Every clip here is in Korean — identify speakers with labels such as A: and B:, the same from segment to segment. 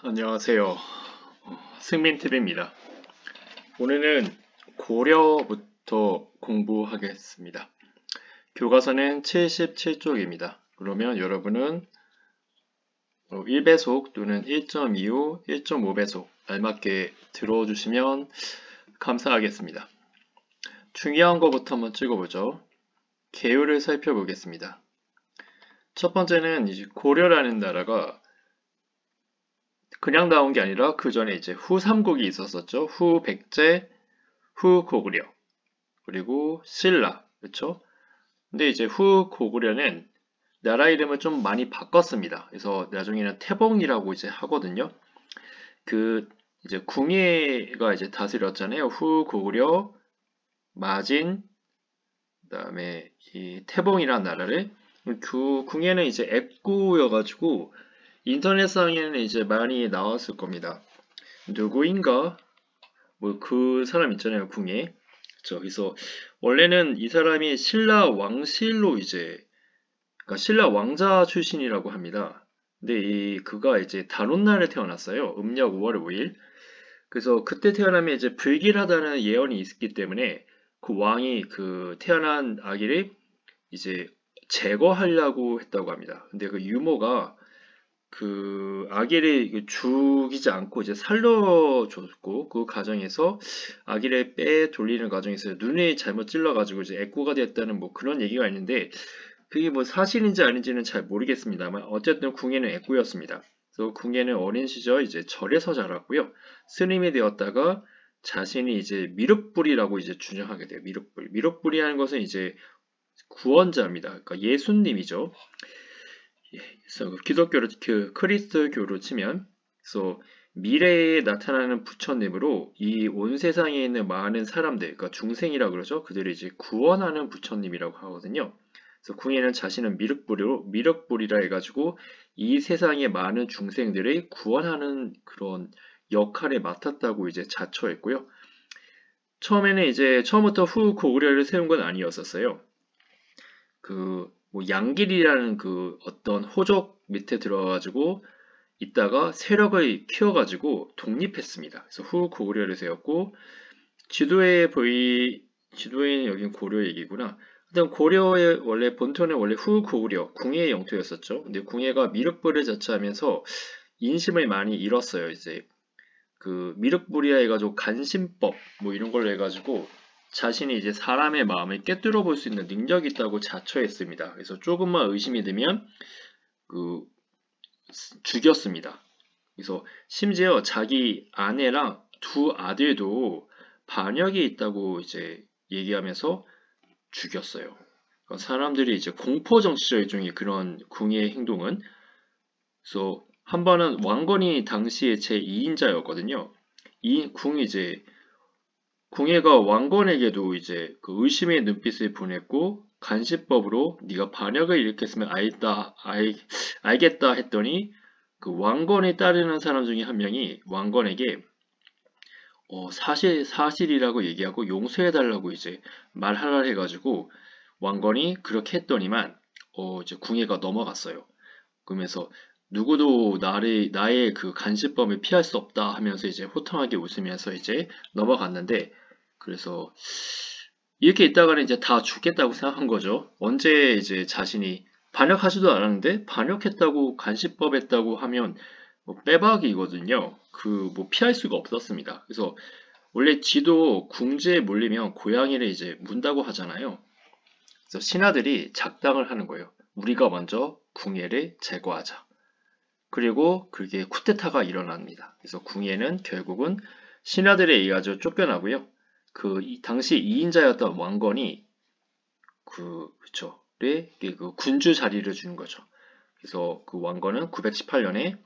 A: 안녕하세요. 승민TV입니다. 오늘은 고려부터 공부하겠습니다. 교과서는 77쪽입니다. 그러면 여러분은 1배속 또는 1.25, 1.5배속 알맞게 들어주시면 감사하겠습니다. 중요한 것부터 한번 찍어보죠. 개요를 살펴보겠습니다. 첫 번째는 이제 고려라는 나라가 그냥 나온 게 아니라 그 전에 이제 후삼국이 있었었죠. 후백제, 후고구려, 그리고 신라, 그렇죠? 근데 이제 후고구려는 나라 이름을 좀 많이 바꿨습니다. 그래서 나중에는 태봉이라고 이제 하거든요. 그 이제 궁예가 이제 다스렸잖아요. 후고구려, 마진, 그다음에 이 태봉이라는 나라를 그 궁예는 이제 애꾸여가지고 인터넷상에는 이제 많이 나왔을 겁니다. 누구인가? 뭐 그 사람 있잖아요, 궁예. 그쵸. 그래서 원래는 이 사람이 신라 왕실로 이제 그러니까 신라 왕자 출신이라고 합니다. 근데 그가 이제 단오날에 태어났어요. 음력 5월 5일. 그래서 그때 태어나면 이제 불길하다는 예언이 있기 때문에 그 왕이 그 태어난 아기를 이제 제거하려고 했다고 합니다. 근데 그 유모가 그 아기를 죽이지 않고 이제 살려줬고 그 과정에서 아기를 빼 돌리는 과정에서 눈이 잘못 찔러가지고 이제 애꾸가 됐다는 뭐 그런 얘기가 있는데 그게 뭐 사실인지 아닌지는 잘 모르겠습니다만 어쨌든 궁예는 애꾸였습니다. 그래서 궁예는 어린 시절 이제 절에서 자랐고요. 스님이 되었다가 자신이 이제 미륵불이라고 이제 주장하게 돼요. 미륵불. 미륵불이라는 것은 이제 구원자입니다. 그러니까 예수님이죠. 그래서 기독교로 그 크리스트교로 치면 그래서 미래에 나타나는 부처님으로 이 온 세상에 있는 많은 사람들, 그러니까 중생이라 그러죠. 그들을 이제 구원하는 부처님이라고 하거든요. 그래서 궁예는 자신은 미륵불이라 해가지고 이 세상의 많은 중생들을 구원하는 그런 역할을 맡았다고 이제 자처했고요. 처음에는 이제 처음부터 후고구려를 세운 건 아니었었어요. 뭐 양길이라는 그 어떤 호족 밑에 들어가지고 있다가 세력을 키워가지고 독립했습니다. 그래서 후고구려를 세웠고 지도에는 여긴 고려 얘기구나. 일단 고려의 원래 본토는 원래 후고구려 궁예의 영토였었죠. 근데 궁예가 미륵불을 자처하면서 인심을 많이 잃었어요. 이제 그 미륵불이라 해가지고 간신법 뭐 이런 걸로 해가지고 자신이 이제 사람의 마음을 꿰뚫어 볼 수 있는 능력이 있다고 자처했습니다. 그래서 조금만 의심이 되면 그 죽였습니다. 그래서 심지어 자기 아내랑 두 아들도 반역이 있다고 이제 얘기하면서 죽였어요. 그러니까 사람들이 이제 공포 정치적 일종의 그런 궁예의 행동은 그래서 한 번은 왕건이 당시에 제 2인자였거든요. 이 궁예가 왕건에게도 이제 그 의심의 눈빛을 보냈고 간시법으로 네가 반역을 일으켰으면 알겠다 했더니 그 왕건에 따르는 사람 중에 한 명이 왕건에게 사실이라고 얘기하고 용서해달라고 이제 말하라 해가지고 왕건이 그렇게 했더니만 이제 궁예가 넘어갔어요. 그러면서 누구도 나의 그 간시법을 피할 수 없다 하면서 이제 호탕하게 웃으면서 이제 넘어갔는데 그래서 이렇게 있다가는 이제 다 죽겠다고 생각한 거죠. 언제 이제 자신이 반역하지도 않았는데 반역했다고 간시법 했다고 하면 뭐 빼박이거든요. 그 뭐 피할 수가 없었습니다. 그래서 원래 쥐도 궁지에 몰리면 고양이를 이제 문다고 하잖아요. 그래서 신하들이 작당을 하는 거예요. 우리가 먼저 궁예를 제거하자. 그리고 그게 쿠데타가 일어납니다. 그래서 궁예는 결국은 신하들에 의하여 쫓겨나고요. 당시 2인자였던 왕건이 그 군주 자리를 주는 거죠. 그래서 그 왕건은 918년에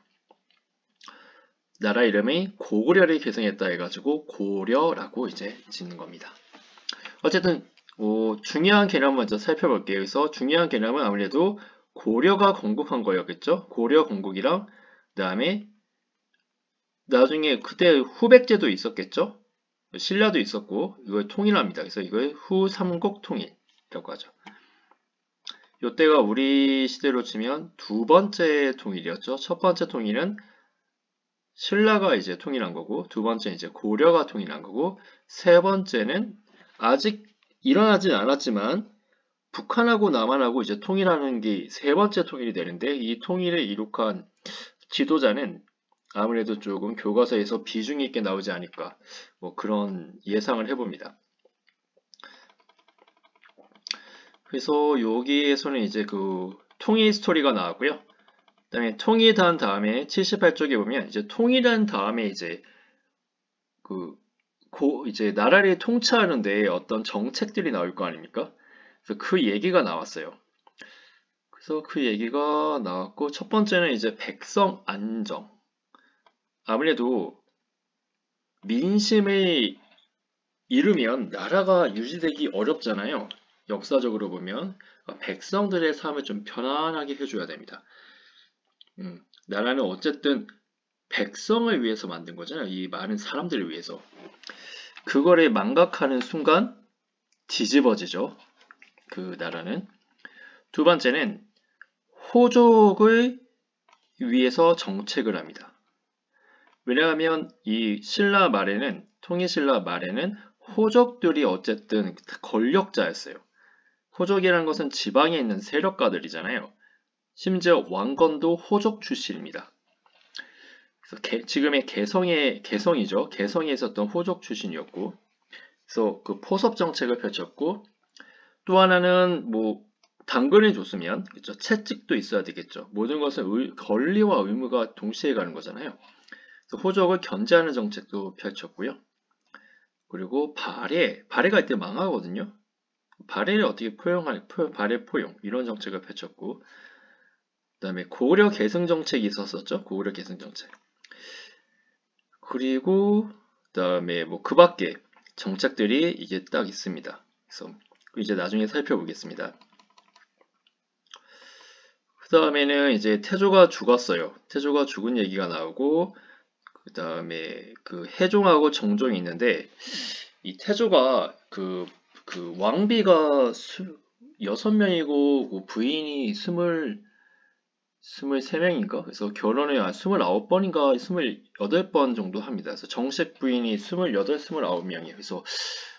A: 나라 이름이 고구려를 계승했다 해가지고 고려라고 이제 짓는 겁니다. 어쨌든 중요한 개념 먼저 살펴볼게요. 그래서 중요한 개념은 아무래도 고려가 건국한 거였겠죠. 고려 건국이랑 그다음에 나중에 그때 후백제도 있었겠죠. 신라도 있었고 이걸 통일합니다. 그래서 이걸 후삼국 통일이라고 하죠. 이때가 우리 시대로 치면 두 번째 통일이었죠. 첫 번째 통일은 신라가 이제 통일한 거고, 두 번째는 이제 고려가 통일한 거고, 세 번째는 아직 일어나진 않았지만 북한하고 남한하고 이제 통일하는 게 세 번째 통일이 되는데, 이 통일을 이룩한 지도자는 아무래도 조금 교과서에서 비중 있게 나오지 않을까, 뭐 그런 예상을 해봅니다. 그래서 여기에서는 이제 그 통일 스토리가 나왔고요. 그다음에 통일한 다음에 78쪽에 보면 이제 통일한 다음에 이제 이제 나라를 통치하는데 어떤 정책들이 나올 거 아닙니까? 그래서 그 얘기가 나왔어요. 그래서 그 얘기가 나왔고, 첫 번째는 이제 백성 안정. 아무래도 민심을 잃으면 나라가 유지되기 어렵잖아요. 역사적으로 보면 백성들의 삶을 좀 편안하게 해줘야 됩니다. 나라는 어쨌든 백성을 위해서 만든 거잖아요. 이 많은 사람들을 위해서. 그거를 망각하는 순간 뒤집어지죠. 그 나라는. 두 번째는 호족을 위해서 정책을 합니다. 왜냐하면 이 신라 말에는, 통일신라 말에는 호족들이 어쨌든 권력자였어요. 호족이라는 것은 지방에 있는 세력가들이잖아요. 심지어 왕건도 호족 출신입니다. 그래서 지금의 개성이죠. 개성에 있었던 호족 출신이었고, 그래서 그 포섭 정책을 펼쳤고, 또 하나는 뭐 당근을 줬으면, 그렇죠, 채찍도 있어야 되겠죠. 모든 것은 권리와 의무가 동시에 가는 거잖아요. 그래서 호족을 견제하는 정책도 펼쳤고요. 그리고 발해가 이때 망하거든요. 발해를 어떻게 발해 포용 이런 정책을 펼쳤고, 그다음에 고려 계승 정책이 있었었죠. 고려 계승 정책. 그리고 그다음에 뭐 그 밖에 정책들이 이게 딱 있습니다. 그래서 이제 나중에 살펴보겠습니다. 그 다음에는 이제 태조가 죽었어요. 태조가 죽은 얘기가 나오고, 그 다음에 그 해종하고 정종이 있는데, 이 태조가 그 왕비가 6명이고 부인이 23명인가? 그래서 결혼을 29번인가 28번 정도 합니다. 그래서 정식 부인이 28, 29명이에요. 그래서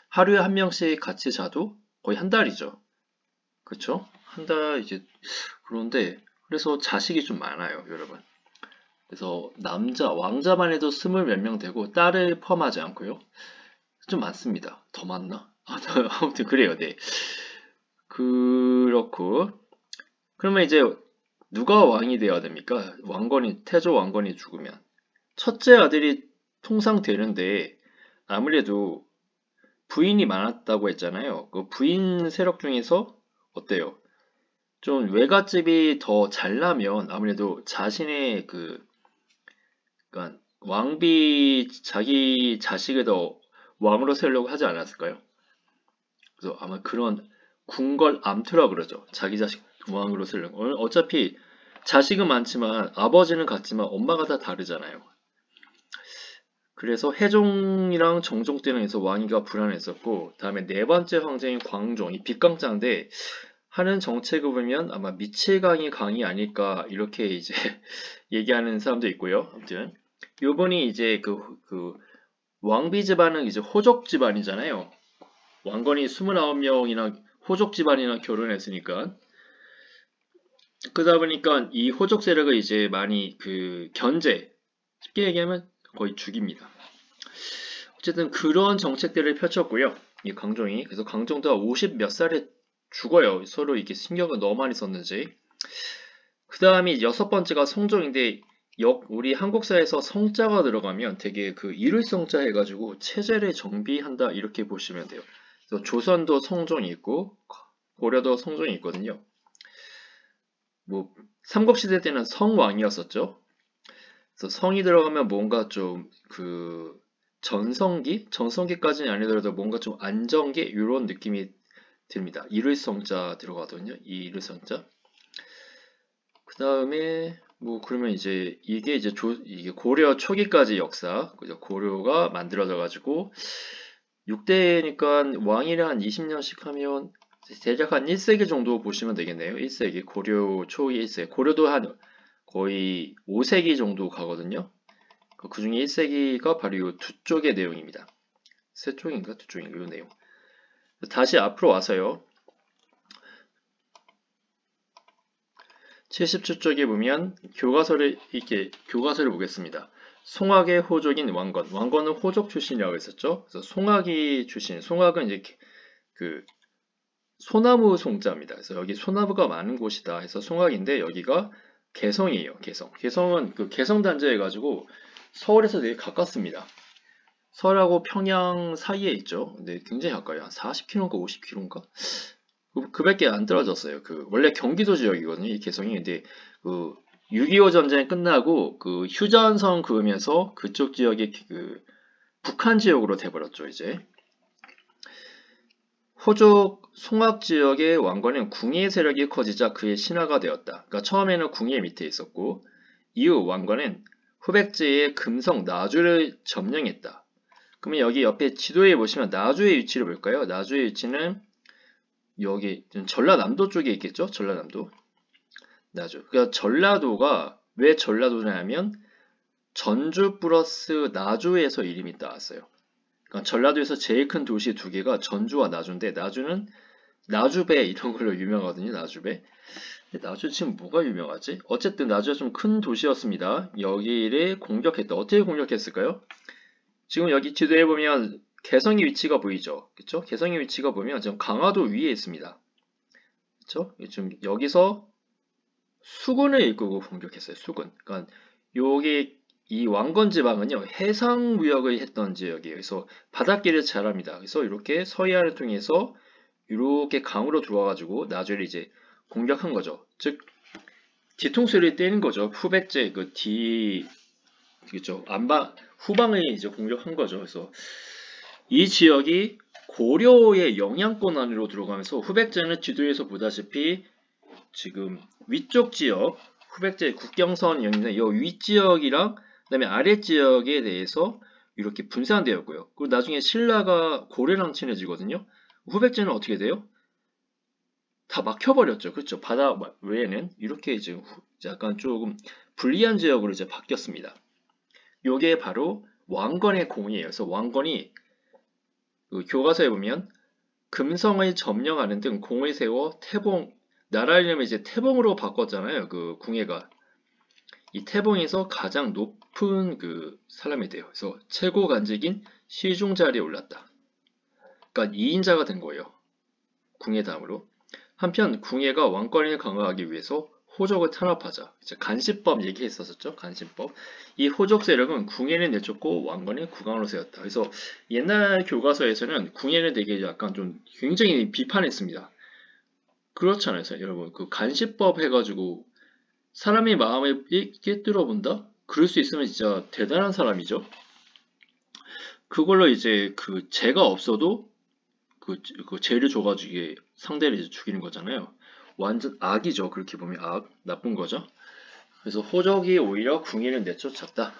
A: 하루에 한 명씩 같이 자도 거의 한 달이죠. 그쵸? 한 달 이제, 그런데 그래서 자식이 좀 많아요, 여러분. 그래서 왕자만 해도 20몇 명 되고 딸을 포함하지 않고요. 좀 많습니다. 더 많나? 아무튼 그래요, 네. 그렇고, 그러면 이제 누가 왕이 되어야 됩니까? 태조 왕건이 죽으면. 첫째 아들이 통상 되는데, 아무래도 부인이 많았다고 했잖아요. 그 부인 세력 중에서 어때요? 좀 외갓집이 더 잘나면 아무래도 자신의 그러니까 자기 자식을 더 왕으로 세우려고 하지 않았을까요? 그래서 아마 그런 궁궐 암투라 그러죠. 자기 자식 왕으로 세우려고. 어차피 자식은 많지만 아버지는 같지만 엄마가 다 다르잖아요. 그래서 해종이랑 정종 때는 해서 왕위가 불안했었고, 다음에 네 번째 황제인 광종, 이 빅강자인데 하는 정책을 보면 아마 미칠강이 강이 아닐까 이렇게 이제 얘기하는 사람도 있고요. 아무튼 요번이 이제 그 왕비 집안은 이제 호족 집안이잖아요. 왕건이 29명이나 호족 집안이랑 결혼했으니까, 그러다 보니까 이 호족 세력을 이제 많이 쉽게 얘기하면 거의 죽입니다. 어쨌든 그런 정책들을 펼쳤고요. 이 강종이. 그래서 강종도 50 몇 살에 죽어요. 서로 이렇게 신경을 너무 많이 썼는지. 그 다음이 여섯 번째가 성종인데, 우리 한국사에서 성자가 들어가면 되게 그 일을성자 해가지고 체제를 정비한다 이렇게 보시면 돼요. 그래서 조선도 성종이 있고 고려도 성종이 있거든요. 뭐 삼국시대 때는 성왕이었었죠. 그래서 성이 들어가면 뭔가 좀 전성기까지는 아니더라도 뭔가 좀 안정기 이런 느낌이 듭니다. 일을성자 들어가거든요. 이 일을성자. 그 다음에 뭐 그러면 이제 이게 고려 초기까지 역사, 그죠? 고려가 만들어져 가지고 6대니까 왕위를 한 20년씩 하면 대략 한 1세기 정도 보시면 되겠네요. 1세기 고려 초기 1세기 고려도 한 거의 5세기 정도 가거든요. 그 중에 1세기가 바로 이 두 쪽의 내용입니다. 세 쪽인가 두 쪽인가 이 내용. 다시 앞으로 와서요. 77쪽에 보면 교과서를 보겠습니다. 송악의 호족인 왕건. 왕건은 호족 출신이라고 했었죠. 그래서 송악이 출신. 송악은 이제 그 소나무 송자입니다. 그래서 여기 소나무가 많은 곳이다 해서 송악인데 여기가 개성이에요. 개성. 개성은 그 개성단지 해가지고 서울에서 되게 가깝습니다. 서울하고 평양 사이에 있죠. 근데 굉장히 가까워요. 한 40km인가 50km인가? 그밖에 안 떨어졌어요. 원래 경기도 지역이거든요. 이 개성이. 근데 6.25 전쟁 끝나고 휴전선 그으면서 그쪽 지역이 북한 지역으로 돼버렸죠. 이제 호족 송악 지역의 왕건은 궁예의 세력이 커지자 그의 신하가 되었다. 그러니까 처음에는 궁예 밑에 있었고 이후 왕건은 후백제의 금성 나주를 점령했다. 그러면 여기 옆에 지도에 보시면 나주의 위치를 볼까요? 나주의 위치는 여기 전라남도 쪽에 있겠죠? 전라남도. 나주. 그러니까 전라도가 왜 전라도냐면 전주 플러스 나주에서 이름이 따왔어요. 그러니까 전라도에서 제일 큰 도시 두 개가 전주와 나주인데 나주는 나주배 이런 걸로 유명하거든요. 나주배. 나주 지금 뭐가 유명하지? 어쨌든 나주가 좀 큰 도시였습니다. 여기를 공격했다. 어떻게 공격했을까요? 지금 여기 지도에 보면 개성의 위치가 보이죠? 그쵸? 개성의 위치가 보면 지금 강화도 위에 있습니다. 그쵸? 지금 여기서 수군을 이끌고 공격했어요. 수군. 그러니까 여기 이 왕건 지방은요 해상 무역을 했던 지역이에요. 그래서 바닷길을 잘합니다. 그래서 이렇게 서해안을 통해서 이렇게 강으로 들어와가지고 나주를 이제 공격한 거죠. 즉 뒤통수를 때린 거죠. 후백제 그죠? 후방을 이제 공격한 거죠. 그래서 이 지역이 고려의 영향권 안으로 들어가면서 후백제는 지도에서 보다시피 지금 위쪽 지역 후백제 국경선 영인데 이 윗지역이랑 그다음에 아랫지역에 대해서 이렇게 분산되었고요. 그리고 나중에 신라가 고려랑 친해지거든요. 후백제는 어떻게 돼요? 다 막혀버렸죠. 그렇죠. 바다 외에는 이렇게 이제 약간 조금 불리한 지역으로 이제 바뀌었습니다. 요게 바로 왕건의 공이에요. 그래서 왕건이 교과서에 보면 금성을 점령하는 등 공을 세워 태봉, 나라 이름을 이제 태봉으로 바꿨잖아요. 궁예가. 이 태봉에서 가장 높은 사람이 돼요. 그래서 최고 간직인 시중 자리에 올랐다. 그러니까 2인자가 된 거예요. 궁예 다음으로. 한편 궁예가 왕권을 강화하기 위해서 호족을 탄압하자. 이제 간시법 얘기했었죠. 간시법. 이 호족 세력은 궁예를 내쫓고 왕건을 국왕으로 세웠다. 그래서 옛날 교과서에서는 궁예를 되게 약간 좀 굉장히 비판했습니다. 그렇잖아요. 여러분. 간시법 해가지고 사람의 마음을 깨뜨려 본다? 그럴 수 있으면 진짜 대단한 사람이죠. 그걸로 이제 죄가 없어도 죄를 줘가지고 상대를 이제 죽이는 거잖아요. 완전 악이죠. 그렇게 보면 악, 나쁜 거죠. 그래서 호족이 오히려 궁예를 내쫓았다.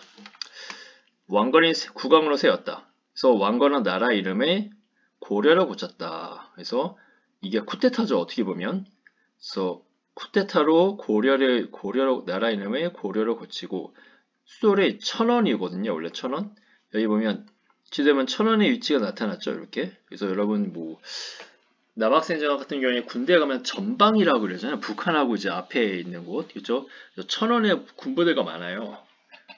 A: 왕건이 국왕으로 세웠다. 그래서 왕건은 나라 이름에 고려로 고쳤다. 그래서 이게 쿠데타죠. 어떻게 보면. 그래서 쿠데타로 고려로 나라 이름에 고려로 고치고 수도를 천원이거든요. 원래 천원. 여기 보면 지도에 보면 천원의 위치가 나타났죠. 이렇게. 그래서 여러분 남학생장 같은 경우에 군대 가면 전방이라고 그러잖아요. 북한하고 이제 앞에 있는 곳. 그렇죠? 천원에 군부대가 많아요.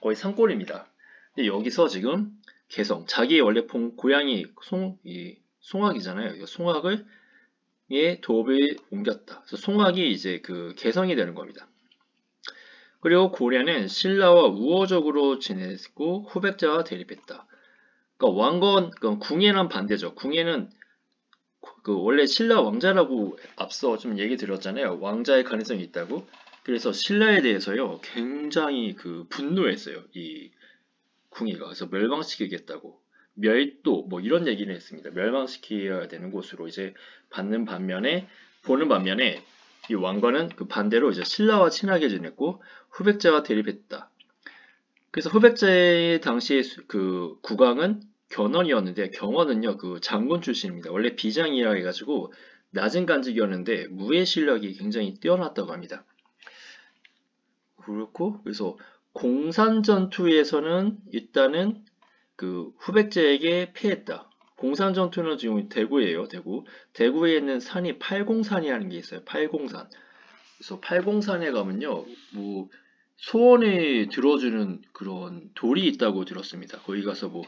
A: 거의 산골입니다. 근데 여기서 지금 개성, 자기의 원래 고향이 송악이잖아요. 송악을 도읍을 옮겼다. 그래서 송악이 이제 개성이 되는 겁니다. 그리고 고려는 신라와 우호적으로 지냈고 후백제와 대립했다. 그러니까 왕건, 궁예랑 반대죠. 궁예는 원래 신라 왕자라고 앞서 좀 얘기 드렸잖아요. 왕자의 가능성이 있다고. 그래서 신라에 대해서요 굉장히 분노했어요. 이 궁예가. 그래서 멸망시키겠다고. 멸도 뭐 이런 얘기를 했습니다. 멸망시켜야 되는 곳으로 이제 보는 반면에 이 왕건은 반대로 이제 신라와 친하게 지냈고 후백제와 대립했다. 그래서 후백제 당시의 국왕은 견훤이었는데 경원은요 장군 출신입니다. 원래 비장이라 해가지고 낮은 간직이었는데 무예 실력이 굉장히 뛰어났다고 합니다. 그렇고 그래서 공산전투에서는 일단은 그 후백제에게 패했다. 공산전투는 지금 대구예요, 대구. 대구에 있는 산이 팔공산이라는 게 있어요. 팔공산. 그래서 팔공산에 가면요, 뭐 소원을 들어주는 그런 돌이 있다고 들었습니다. 거기 가서 뭐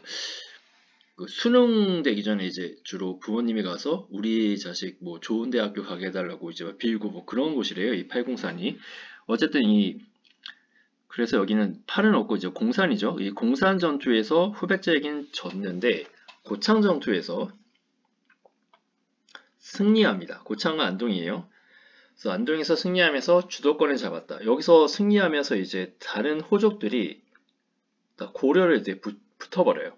A: 그 수능 되기 전에 이제 주로 부모님이 가서 우리 자식 뭐 좋은 대학교 가게 해달라고 이제 빌고 뭐 그런 곳이래요, 이 팔공산이. 어쨌든 그래서 여기는 팔은 없고 이제 공산이죠. 이 공산 전투에서 후백제에겐 졌는데 고창 전투에서 승리합니다. 고창은 안동이에요. 그래서 안동에서 승리하면서 주도권을 잡았다. 여기서 승리하면서 이제 다른 호족들이 다 고려를 이제 붙어버려요.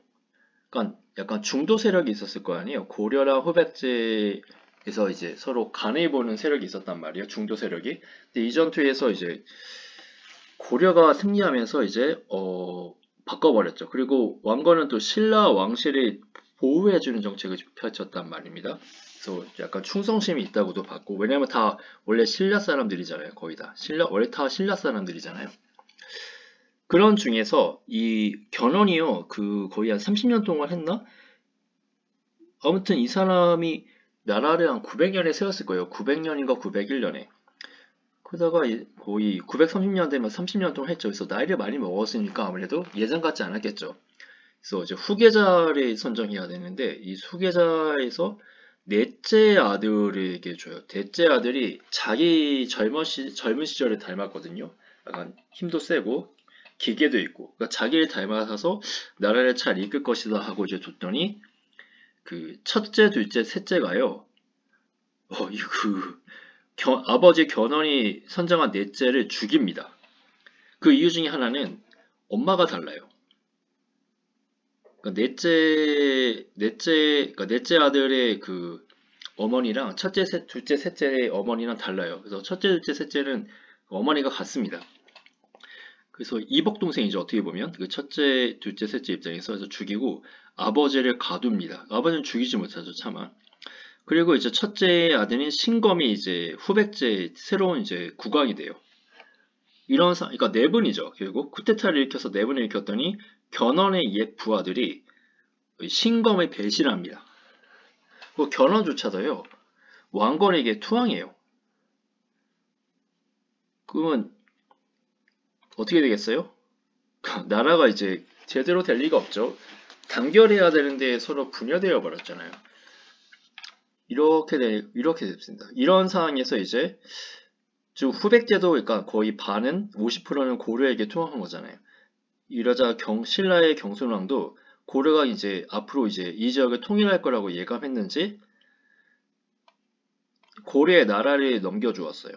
A: 그러니까 약간 중도 세력이 있었을 거 아니에요. 고려랑 후백제에서 이제 서로 간을 보는 세력이 있었단 말이에요. 중도 세력이. 근데 이 전투에서 이제 고려가 승리하면서 이제 바꿔버렸죠. 그리고 왕건은 또 신라 왕실을 보호해주는 정책을 펼쳤단 말입니다. 그래서 약간 충성심이 있다고도 봤고, 왜냐면 다 원래 신라 사람들이잖아요. 거의 다 원래 다 신라 사람들이잖아요. 그런 중에서 이 견훤이요, 그 거의 한 30년 동안 했나? 아무튼 이 사람이 나라를 한 900년에 세웠을 거예요. 900년인가 901년에. 그러다가 거의 930년 되면 30년 동안 했죠. 그래서 나이를 많이 먹었으니까 아무래도 예전 같지 않았겠죠. 그래서 이제 후계자를 선정해야 되는데 이 후계자에서 넷째 아들에게 줘요. 넷째 아들이 자기 젊은 시절에 닮았거든요. 약간 힘도 세고 기계도 있고, 그러니까 자기를 닮아서 나라를 잘 이끌 것이다 하고 이제 줬더니 그 첫째, 둘째, 셋째가요. 아버지 견훤이 선정한 넷째를 죽입니다. 그 이유 중에 하나는 엄마가 달라요. 그러니까 그러니까 넷째 아들의 그 어머니랑 첫째, 둘째, 셋째의 어머니랑 달라요. 그래서 첫째, 둘째, 셋째는 어머니가 같습니다. 그래서 이복 동생이죠. 어떻게 보면 그 첫째, 둘째, 셋째 입장에서 죽이고 아버지를 가둡니다. 아버지는 죽이지 못하죠, 차마. 그리고 이제 첫째 아들인 신검이 이제 후백제 새로운 이제 국왕이 돼요. 그러니까 네 분이죠. 결국 쿠데타를 일으켜서 네 분을 일으켰더니 견훤의 옛 부하들이 신검을 배신합니다. 그 견훤조차도요, 왕건에게 투항해요. 그러면 어떻게 되겠어요? 나라가 이제 제대로 될 리가 없죠. 단결해야 되는데 서로 분열되어 버렸잖아요. 이렇게 됐습니다. 이런 상황에서 이제 즉 후백제도 그러니까 거의 반은 50%는 고려에게 투항한 거잖아요. 이러자 신라의 경순왕도 고려가 이제 앞으로 이제 이 지역을 통일할 거라고 예감했는지 고려의 나라를 넘겨주었어요.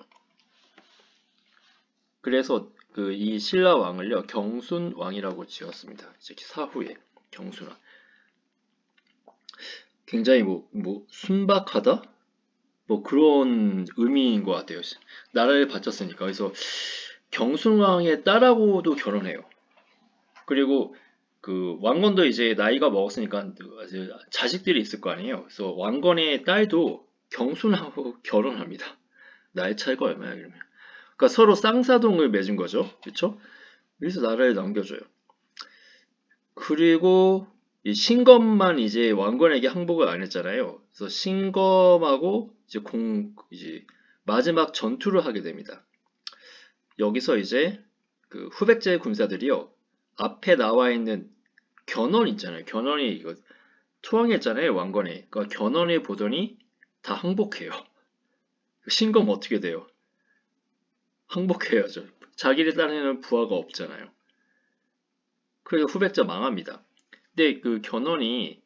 A: 그래서 그 이 신라 왕을요 경순왕이라고 지었습니다. 이제 사후에 경순왕. 굉장히 뭐 순박하다? 뭐 그런 의미인 것 같아요. 나라를 바쳤으니까. 그래서 경순왕의 딸하고도 결혼해요. 그리고 그 왕건도 이제 나이가 먹었으니까 자식들이 있을 거 아니에요. 그래서 왕건의 딸도 경순하고 결혼합니다. 나이 차이가 얼마야 그러면? 그러니까 서로 쌍사동을 맺은 거죠. 그렇죠? 그래서 나라를 남겨줘요. 그리고 이 신검만 이제 왕건에게 항복을 안 했잖아요. 그래서 신검하고 이제 마지막 전투를 하게 됩니다. 여기서 이제 그 후백제 군사들이요 앞에 나와 있는 견훤 있잖아요. 견훤이 이거 투항했잖아요. 왕건에. 그러니까 견훤이 보더니 다 항복해요. 신검 어떻게 돼요? 항복해야죠. 자기를 따르는 부하가 없잖아요. 그래서 후백자 망합니다. 근데 그 견훤이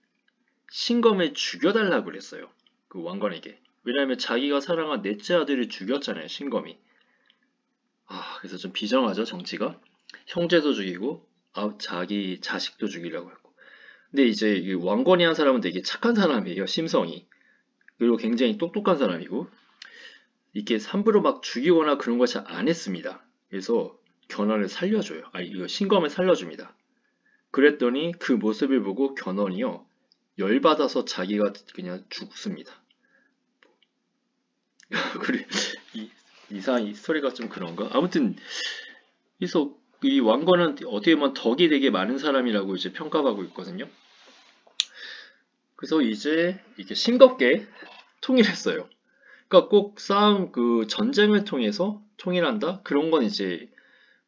A: 신검을 죽여달라고 그랬어요. 그 왕건에게. 왜냐하면 자기가 사랑한 넷째 아들을 죽였잖아요. 신검이. 그래서 좀 비정하죠, 정치가. 형제도 죽이고 자기 자식도 죽이려고 했고. 근데 이제 이 왕건이 한 사람은 되게 착한 사람이에요. 심성이. 그리고 굉장히 똑똑한 사람이고 이렇게 함부로 막 죽이거나 그런 거 잘 안 했습니다. 그래서 견훤을 살려줘요. 이거 신검을 살려줍니다. 그랬더니 그 모습을 보고 견훤이요 열받아서 자기가 그냥 죽습니다. 그래 이 스토리가 좀 그런가? 아무튼 그래서 이 왕건은 어떻게 보면 덕이 되게 많은 사람이라고 이제 평가받고 있거든요. 그래서 이제 이게 싱겁게 통일했어요. 그러니까 꼭 싸움 그 전쟁을 통해서 통일한다? 그런 건 이제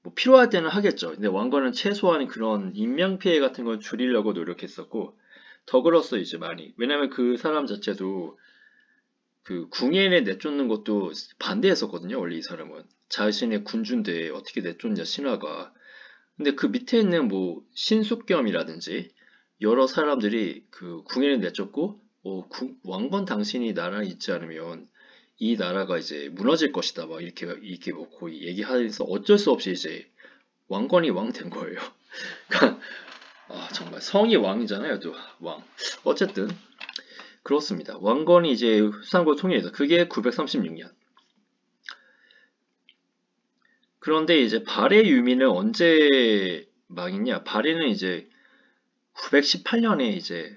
A: 뭐 필요할 때는 하겠죠. 근데 왕건은 최소한 그런 인명 피해 같은 걸 줄이려고 노력했었고 덕으로서 이제 많이 왜냐면 그 사람 자체도 그 궁예에 내쫓는 것도 반대했었거든요. 원래 이 사람은 자신의 군주인데 어떻게 내쫓냐 신하가. 근데 그 밑에 있는 뭐 신숙겸이라든지 여러 사람들이 그 궁예를 내쫓고 왕건 당신이 나라에 있지 않으면 이 나라가 이제 무너질 것이다 막 이렇게 뭐 거의 얘기하면서 어쩔 수 없이 이제 왕건이 왕 된 거예요. 그러니까 정말 성이 왕이잖아요, 또 왕. 어쨌든 그렇습니다. 왕건이 이제 후삼국 통일해서 그게 936년. 그런데 이제 발해 유민은 언제 망했냐? 발해는 이제 918년에 이제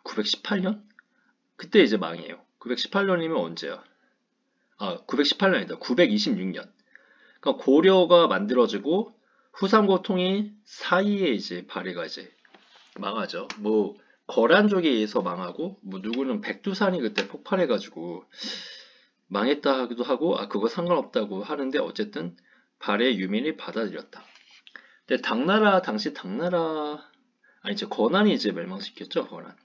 A: 918년? 그때 이제 망해요. 918년이면 언제야? 918년이다. 926년. 그러니까 고려가 만들어지고 후삼국 통일 사이에 이제 발해가 이제 망하죠. 뭐 거란족에 의해서 망하고 뭐 누구는 백두산이 그때 폭발해가지고 망했다 하기도 하고 그거 상관없다고 하는데 어쨌든 발해 유민이 받아들였다. 근데 당시 당나라 이제 건안이 이제 멸망시켰죠. 건안.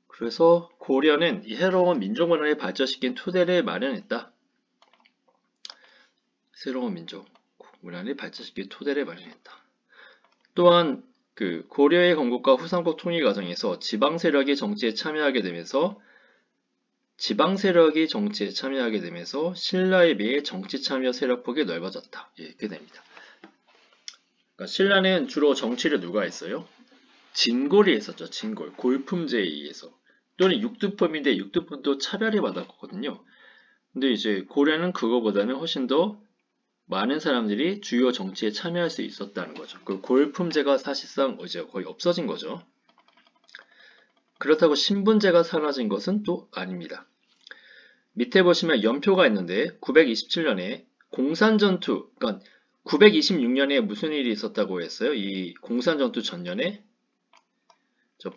A: 그래서 고려는 이 새로운 민족 문화를 발전시킨 토대를 마련했다. 새로운 민족 문화를 발전시킨 토대를 마련했다. 또한 그 고려의 건국과 후삼국 통일 과정에서 지방 세력이 정치에 참여하게 되면서 신라에 비해 정치 참여 세력폭이 넓어졌다. 이렇게 됩니다. 그러니까 신라는 주로 정치를 누가 했어요? 진골이 했었죠. 진골. 골품제에 의해서. 또는 육두품인데 육두품도 차별을 받았거든요. 근데 이제 고려는 그거보다는 훨씬 더 많은 사람들이 주요 정치에 참여할 수 있었다는 거죠. 그 골품제가 사실상 이제 거의 없어진 거죠. 그렇다고 신분제가 사라진 것은 또 아닙니다. 밑에 보시면 연표가 있는데 927년에 공산전투, 그러니까 926년에 무슨 일이 있었다고 했어요? 이 공산전투 전년에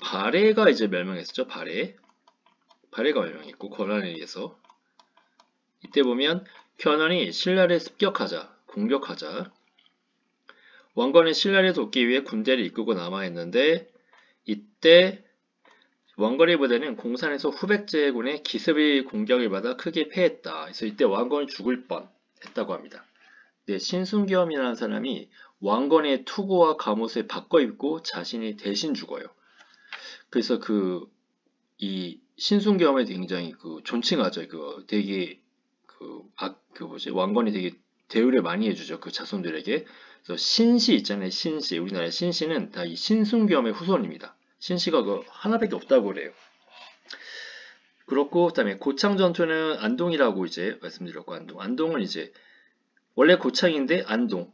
A: 발해가 이제 멸망했었죠. 발해가 멸망했고 권한에 의해서 이때 보면 견훤이 신라를 공격하자 왕건은 신라를 돕기 위해 군대를 이끌고 남아있는데 이때 왕건의 부대는 공산에서 후백제군의 기습의 공격을 받아 크게 패했다. 그래서 이때 왕건이 죽을 뻔했다고 합니다. 네, 신순겸이라는 사람이 왕건의 투구와 갑옷을 바꿔 입고 자신이 대신 죽어요. 그래서 이 신순겸을 굉장히 존칭하죠. 되게 왕건이 되게 대우를 많이 해주죠. 그 자손들에게. 그래서 신씨 있잖아요. 신씨. 우리나라의 신씨는 다 이 신순겸의 후손입니다. 신씨가 하나밖에 없다고 그래요. 그렇고, 그 다음에 고창전투는 안동이라고 이제 말씀드렸고, 안동은 이제, 원래 고창인데 안동.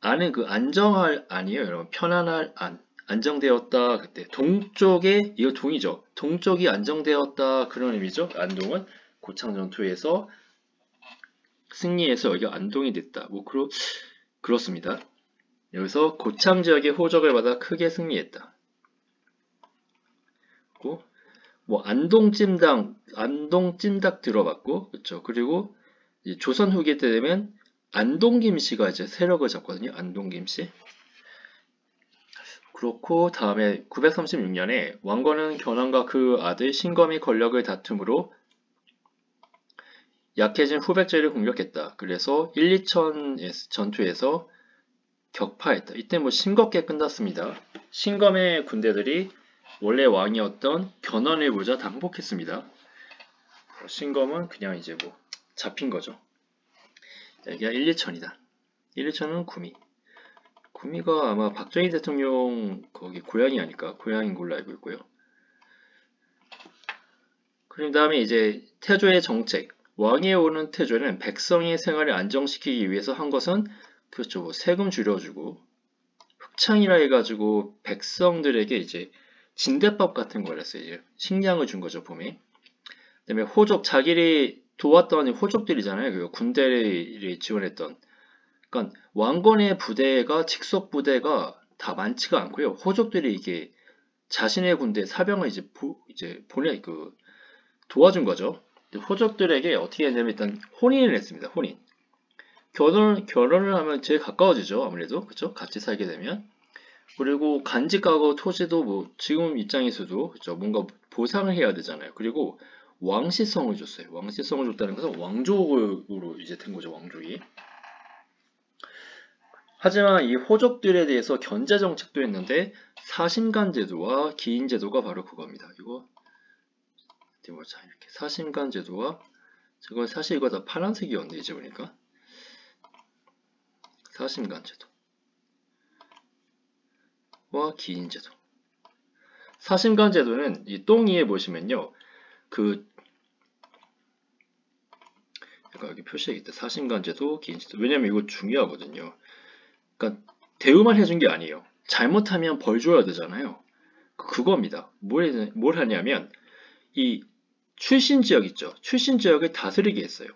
A: 안은 안정할 안이에요. 여러분. 편안할 안. 안정되었다. 그때. 동쪽에, 이거 동이죠. 동쪽이 안정되었다. 그런 의미죠. 안동은 고창전투에서 승리해서 여기가 안동이 됐다. 그렇습니다. 여기서 고창 지역의 호적을 받아 크게 승리했다. 뭐 안동찜닭 들어봤고, 그렇죠. 그리고 조선 후기 때 되면 안동김씨가 이제 세력을 잡거든요. 안동김씨. 그렇고 다음에 936년에 왕건은 견훤과 그 아들 신검이 권력을 다툼으로 약해진 후백제를 공격했다. 그래서 1, 2천 전투에서 격파했다. 이때 뭐 싱겁게 끝났습니다. 신검의 군대들이 원래 왕이었던 견훤을 보자 다 항복했습니다. 신검은 그냥 이제 뭐 잡힌 거죠. 여기가 1, 2천이다. 1, 2천은 구미. 구미가 아마 박정희 대통령 거기 고향이 아닐까? 고향인 걸로 알고 있고요. 그 다음에 이제 태조의 정책. 왕위에 오른 태조는 백성의 생활을 안정시키기 위해서 한 것은 그렇죠. 뭐 세금 줄여주고 흑창이라 해가지고 백성들에게 이제 진대법 같은 걸 했어요. 이제 식량을 준 거죠, 봄에. 그다음에 호족, 자기를 도왔던 호족들이잖아요. 군대를 지원했던. 그러니까 왕건의 부대가 직속 부대가 다 많지가 않고요. 호족들이 이게 자신의 군대 사병을 이제 도와준 거죠. 호족들에게 어떻게 했냐면 일단 혼인을 했습니다. 혼인. 결혼을 하면 제일 가까워지죠. 아무래도 그렇죠. 같이 살게 되면. 그리고 간직하고 토지도 뭐 지금 입장에서도 그렇죠. 뭔가 보상을 해야 되잖아요. 그리고 왕시성을 줬어요. 왕시성을 줬다는 것은 왕족으로 이제 된 거죠. 왕족이. 하지만 이 호족들에 대해서 견제 정책도 했는데 사심간 제도와 기인 제도가 바로 그겁니다. 이거 이렇게 사심간 제도와 저거 사실 이거 다 파란색이었네 이제 보니까 사심간 제도와 기인 제도. 사심간 제도는 이 똥이에 보시면요 여기 표시해야겠다. 사심간 제도, 기인 제도. 왜냐면 이거 중요하거든요. 그러니까 대우만 해준 게 아니에요. 잘못하면 벌 줘야 되잖아요. 그겁니다. 뭘 하냐면 이 출신 지역 있죠. 출신 지역을 다스리게 했어요.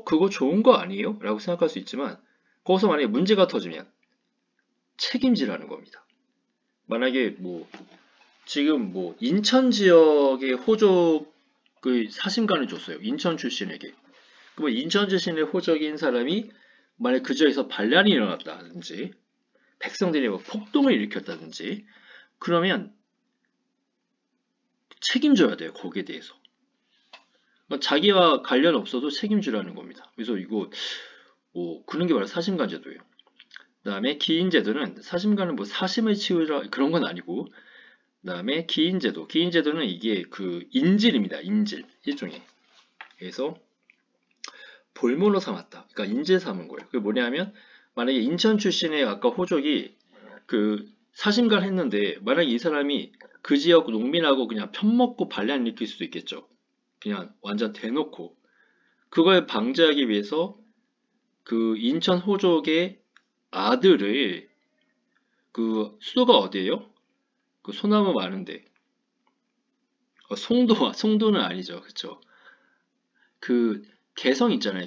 A: 그거 좋은 거 아니에요? 라고 생각할 수 있지만 거기서 만약에 문제가 터지면 책임지라는 겁니다. 만약에 지금 인천 지역의 호족의 사심간을 줬어요. 인천 출신에게. 그러면 인천 출신의 호족인 사람이 만약 그 지역에서 반란이 일어났다든지 백성들이 폭동을 일으켰다든지 그러면 책임져야 돼요. 거기에 대해서. 자기와 관련 없어도 책임지라는 겁니다. 그래서 이거 그런 게 바로 사심간 제도예요. 그 다음에 기인 제도는 사심간은 사심을 치우라 그런 건 아니고 그 다음에 기인 제도. 기인 제도는 이게 인질입니다. 인질 일종의. 그래서 볼모로 삼았다. 그러니까 인질 삼은 거예요. 그게 뭐냐면 만약에 인천 출신의 아까 호족이 사심간 했는데 만약에 이 사람이 그 지역 농민하고 그냥 편먹고 반란 일으킬 수도 있겠죠. 그냥 완전 대놓고 그걸 방지하기 위해서 인천 호족의 아들을 수도가 어디예요? 소나무 많은데 송도는 아니죠. 그쵸? 개성 있잖아요.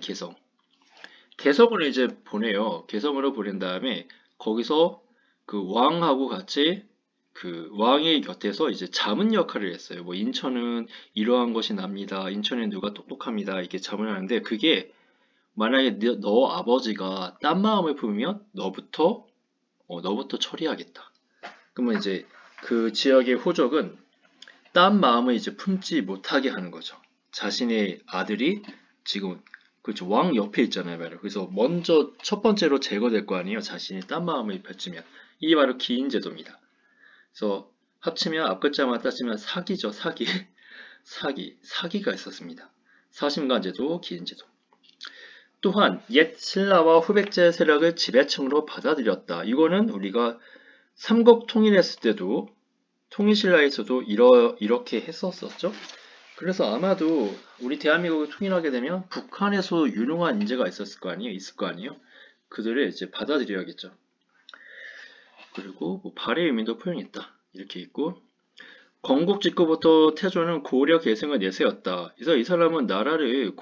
A: 개성을 이제 보내요. 개성으로 보낸 다음에 거기서 왕하고 같이 왕의 곁에서 이제 자문 역할을 했어요. 인천은 이러한 것이 납니다. 인천에 누가 똑똑합니다. 이렇게 자문하는데 그게 만약에 너 아버지가 딴 마음을 품으면 너부터 처리하겠다. 그러면 이제 그 지역의 호족은 딴 마음을 이제 품지 못하게 하는 거죠. 자신의 아들이 지금 그렇죠. 왕 옆에 있잖아요. 바로. 그래서 먼저 첫 번째로 제거될 거 아니에요. 자신이 딴 마음을 펼치면. 이게 바로 기인 제도입니다. 그래서 합치면 앞글자만 따지면 사기죠. 사기. 사기가 있었습니다. 사심간 제도, 기인 제도. 또한 옛 신라와 후백제 세력을 지배층으로 받아들였다. 이거는 우리가 삼국 통일했을 때도 통일신라에서도 이렇게 했었었죠. 그래서 아마도 우리 대한민국을 통일하게 되면 북한에서 유능한 인재가 있을 거 아니에요? 그들을 이제 받아들여야겠죠. 그리고 발해의 의미도 표현했다. 이렇게 있고 건국 직후부터 태조는 고려 계승을 내세웠다. 그래서 이 사람은 나라를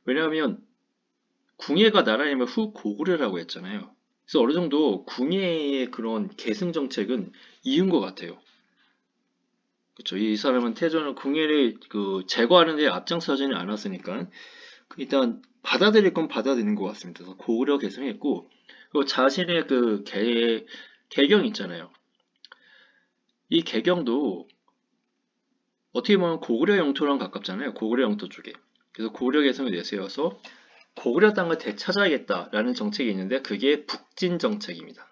A: 왜냐하면 궁예가 나라이면 후 고구려라고 했잖아요. 그래서 어느 정도 궁예의 그런 계승 정책은 이은 것 같아요. 그렇죠. 이 사람은 태조는 궁예를 제거하는 데 앞장서지는 않았으니까 일단 받아들일 건 받아들이는 것 같습니다. 그래서 고구려 계승했고 그리고 자신의 개경 있잖아요. 이 개경도 어떻게 보면 고구려 영토랑 가깝잖아요. 고구려 영토 쪽에. 그래서 고구려 계승을 내세워서 고구려 땅을 되찾아야겠다라는 정책이 있는데 그게 북진 정책입니다.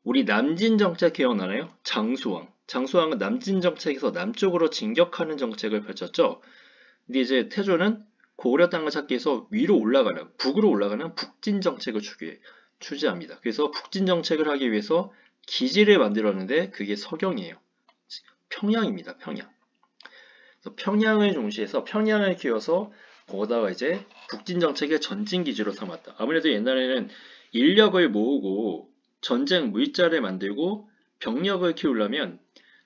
A: 우리 남진 정책 기억나나요? 장수왕은 남진 정책에서 남쪽으로 진격하는 정책을 펼쳤죠. 근데 이제 태조는 고구려 땅을 찾기 위해서 북으로 올라가는 북진 정책을 추진합니다. 그래서 북진 정책을 하기 위해서 기지를 만들었는데 그게 서경이에요. 평양입니다. 평양. 그래서 평양을 중시해서 평양을 키워서 거기다가 이제 북진 정책의 전진 기지로 삼았다. 아무래도 옛날에는 인력을 모으고 전쟁 물자를 만들고 병력을 키우려면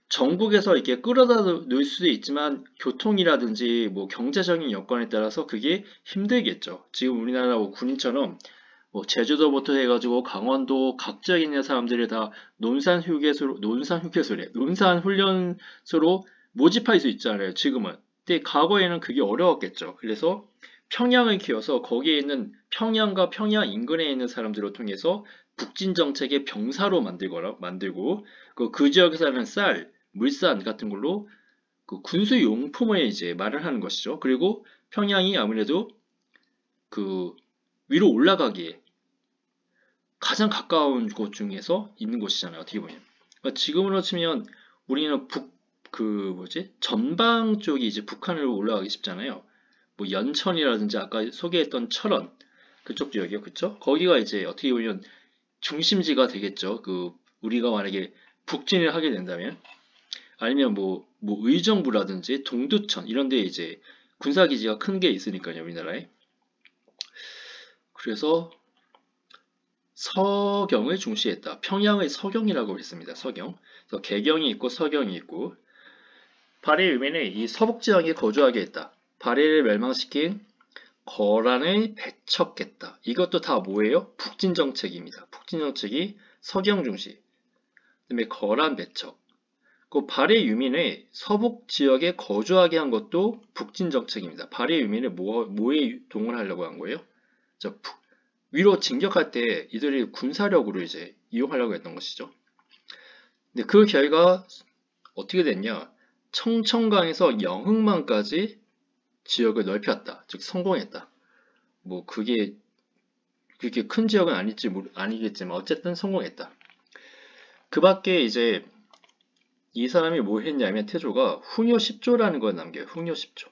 A: 전국에서 이렇게 끌어다 놓을 수도 있지만 교통이라든지 경제적인 여건에 따라서 그게 힘들겠죠. 지금 우리나라 군인처럼 뭐 제주도부터 해가지고 강원도 각 지역에 있는 사람들이 다 논산 훈련소로 모집할 수 있잖아요, 지금은. 근데 과거에는 그게 어려웠겠죠. 그래서 평양을 키워서 거기에 있는 평양과 평양 인근에 있는 사람들을 통해서 북진 정책의 병사로 만들고 그 지역에 사는 쌀, 물산 같은 걸로 그 군수 용품을 이제 마련하는 것이죠. 그리고 평양이 아무래도 그 위로 올라가기에 가장 가까운 곳 중에서 있는 곳이잖아요. 어떻게 보면. 그러니까 지금으로 치면 우리는 전방 쪽이 이제 북한으로 올라가기 쉽잖아요. 뭐 연천이라든지 아까 소개했던 철원 그쪽 지역이요, 그쵸? 거기가 이제 어떻게 보면 중심지가 되겠죠. 우리가 만약에 북진을 하게 된다면, 아니면 뭐 의정부라든지 동두천 이런 데 이제 군사기지가 큰 게 있으니까요, 우리나라에. 그래서 서경을 중시했다. 평양의 서경이라고 했습니다. 서경. 그래서 개경이 있고 서경이 있고, 발해 유민을 이 서북 지역에 거주하게 했다. 발해를 멸망시킨 거란을 배척했다. 이것도 다 뭐예요? 북진 정책입니다. 북진 정책이 서경 중시. 그다음에 거란 배척. 그 발해 유민을 서북 지역에 거주하게 한 것도 북진 정책입니다. 발해 유민을 뭐에 동원하려고 한 거예요? 위로 진격할 때 이들이 군사력으로 이제 이용하려고 했던 것이죠. 근데 그 결과 어떻게 됐냐? 청천강에서 영흥만까지 지역을 넓혔다. 즉 성공했다. 뭐 그게 그렇게 큰 지역은 아니겠지만 어쨌든 성공했다. 그 밖에 이제 이 사람이 뭐 했냐면 태조가 흥효 10조라는 걸 남겨요. 흥효 10조.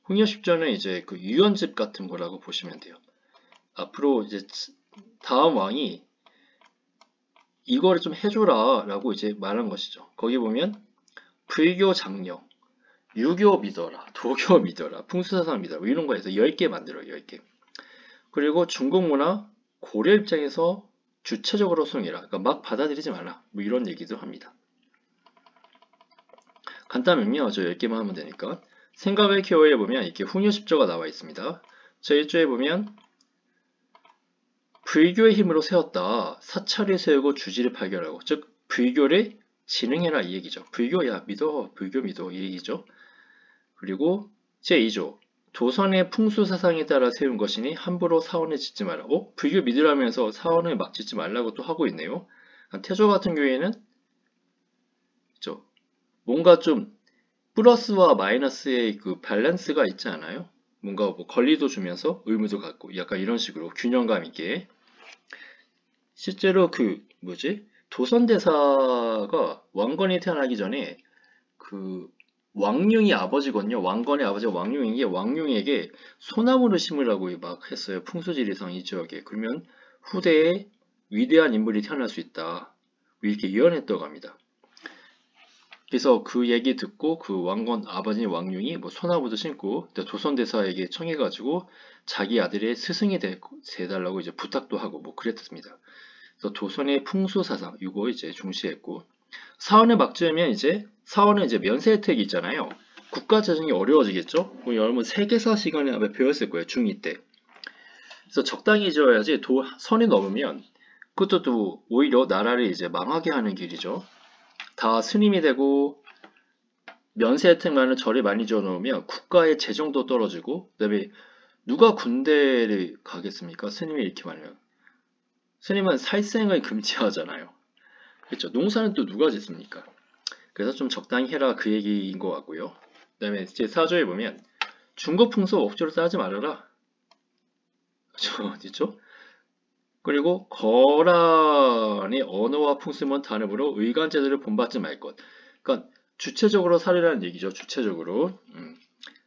A: 흥효 10조는 이제 그 유언집 같은 거라고 보시면 돼요. 앞으로 이제 다음 왕이 이거를 좀 해줘라 라고 이제 말한 것이죠. 거기 보면 불교 장려, 유교 믿어라, 도교 믿어라, 풍수사상 믿어라 뭐 이런 거에서 10개 만들어요. 10개. 그리고 중국 문화 고려 입장에서 주체적으로 수용해라. 그러니까 막 받아들이지 말라. 뭐 이런 얘기도 합니다. 간단하면요. 저 10개만 하면 되니까. 생각을 키워에 보면 이렇게 훈요 10조가 나와 있습니다. 저 1조에 보면 불교의 힘으로 세웠다. 사찰을 세우고 주지를 발견하고, 즉 불교를 진흥해라 이 얘기죠. 불교야 믿어, 불교 믿어 이 얘기죠. 그리고 제2조 조선의 풍수 사상에 따라 세운 것이니 함부로 사원을 짓지 마라. 불교 믿으라면서 사원을 짓지 말라고 또 하고 있네요. 태조 같은 경우에는 뭔가 좀 플러스와 마이너스의 그 밸런스가 있지 않아요? 뭔가 뭐 권리도 주면서 의무도 갖고 약간 이런 식으로 균형감 있게. 실제로 도선대사가 왕건이 태어나기 전에 그 왕룡이 아버지거든요. 왕건의 아버지가 왕룡인 게 왕룡에게 소나무를 심으라고 막 했어요. 풍수지리상 이 지역에. 그러면 후대에 위대한 인물이 태어날 수 있다. 이렇게 예언했다고 합니다. 그래서 그 얘기 듣고 그 왕건 아버지 왕룡이 뭐 소나무도 심고 조선대사에게 청해가지고 자기 아들의 스승이 돼달라고 이제 부탁도 하고 뭐 그랬습니다. 그래서 조선의 풍수사상 이거 이제 중시했고, 사원을 막 지으면 사원은 이제 면세 혜택이 있잖아요. 국가 재정이 어려워지겠죠? 여러분 세계사 시간에 아마 배웠을 거예요. 중2 때. 그래서 적당히 지어야지 선이 넘으면 그것도 또 오히려 나라를 이제 망하게 하는 길이죠. 다 스님이 되고 면세 혜택만을 절에 많이 지어 놓으면 국가의 재정도 떨어지고, 그다음에 누가 군대를 가겠습니까? 스님이 이렇게 말하면. 스님은 살생을 금지하잖아요. 그렇죠? 농사는 또 누가 짓습니까? 그래서 좀 적당히 해라 그 얘기인 것 같고요. 그 다음에 제4조에 보면 중국 풍수 억지로 따지 말아라. 그렇죠? 그리고 거란의 언어와 풍습은 단음으로 의관제도를 본받지 말 것. 그러니까 주체적으로 살리라는 얘기죠. 주체적으로.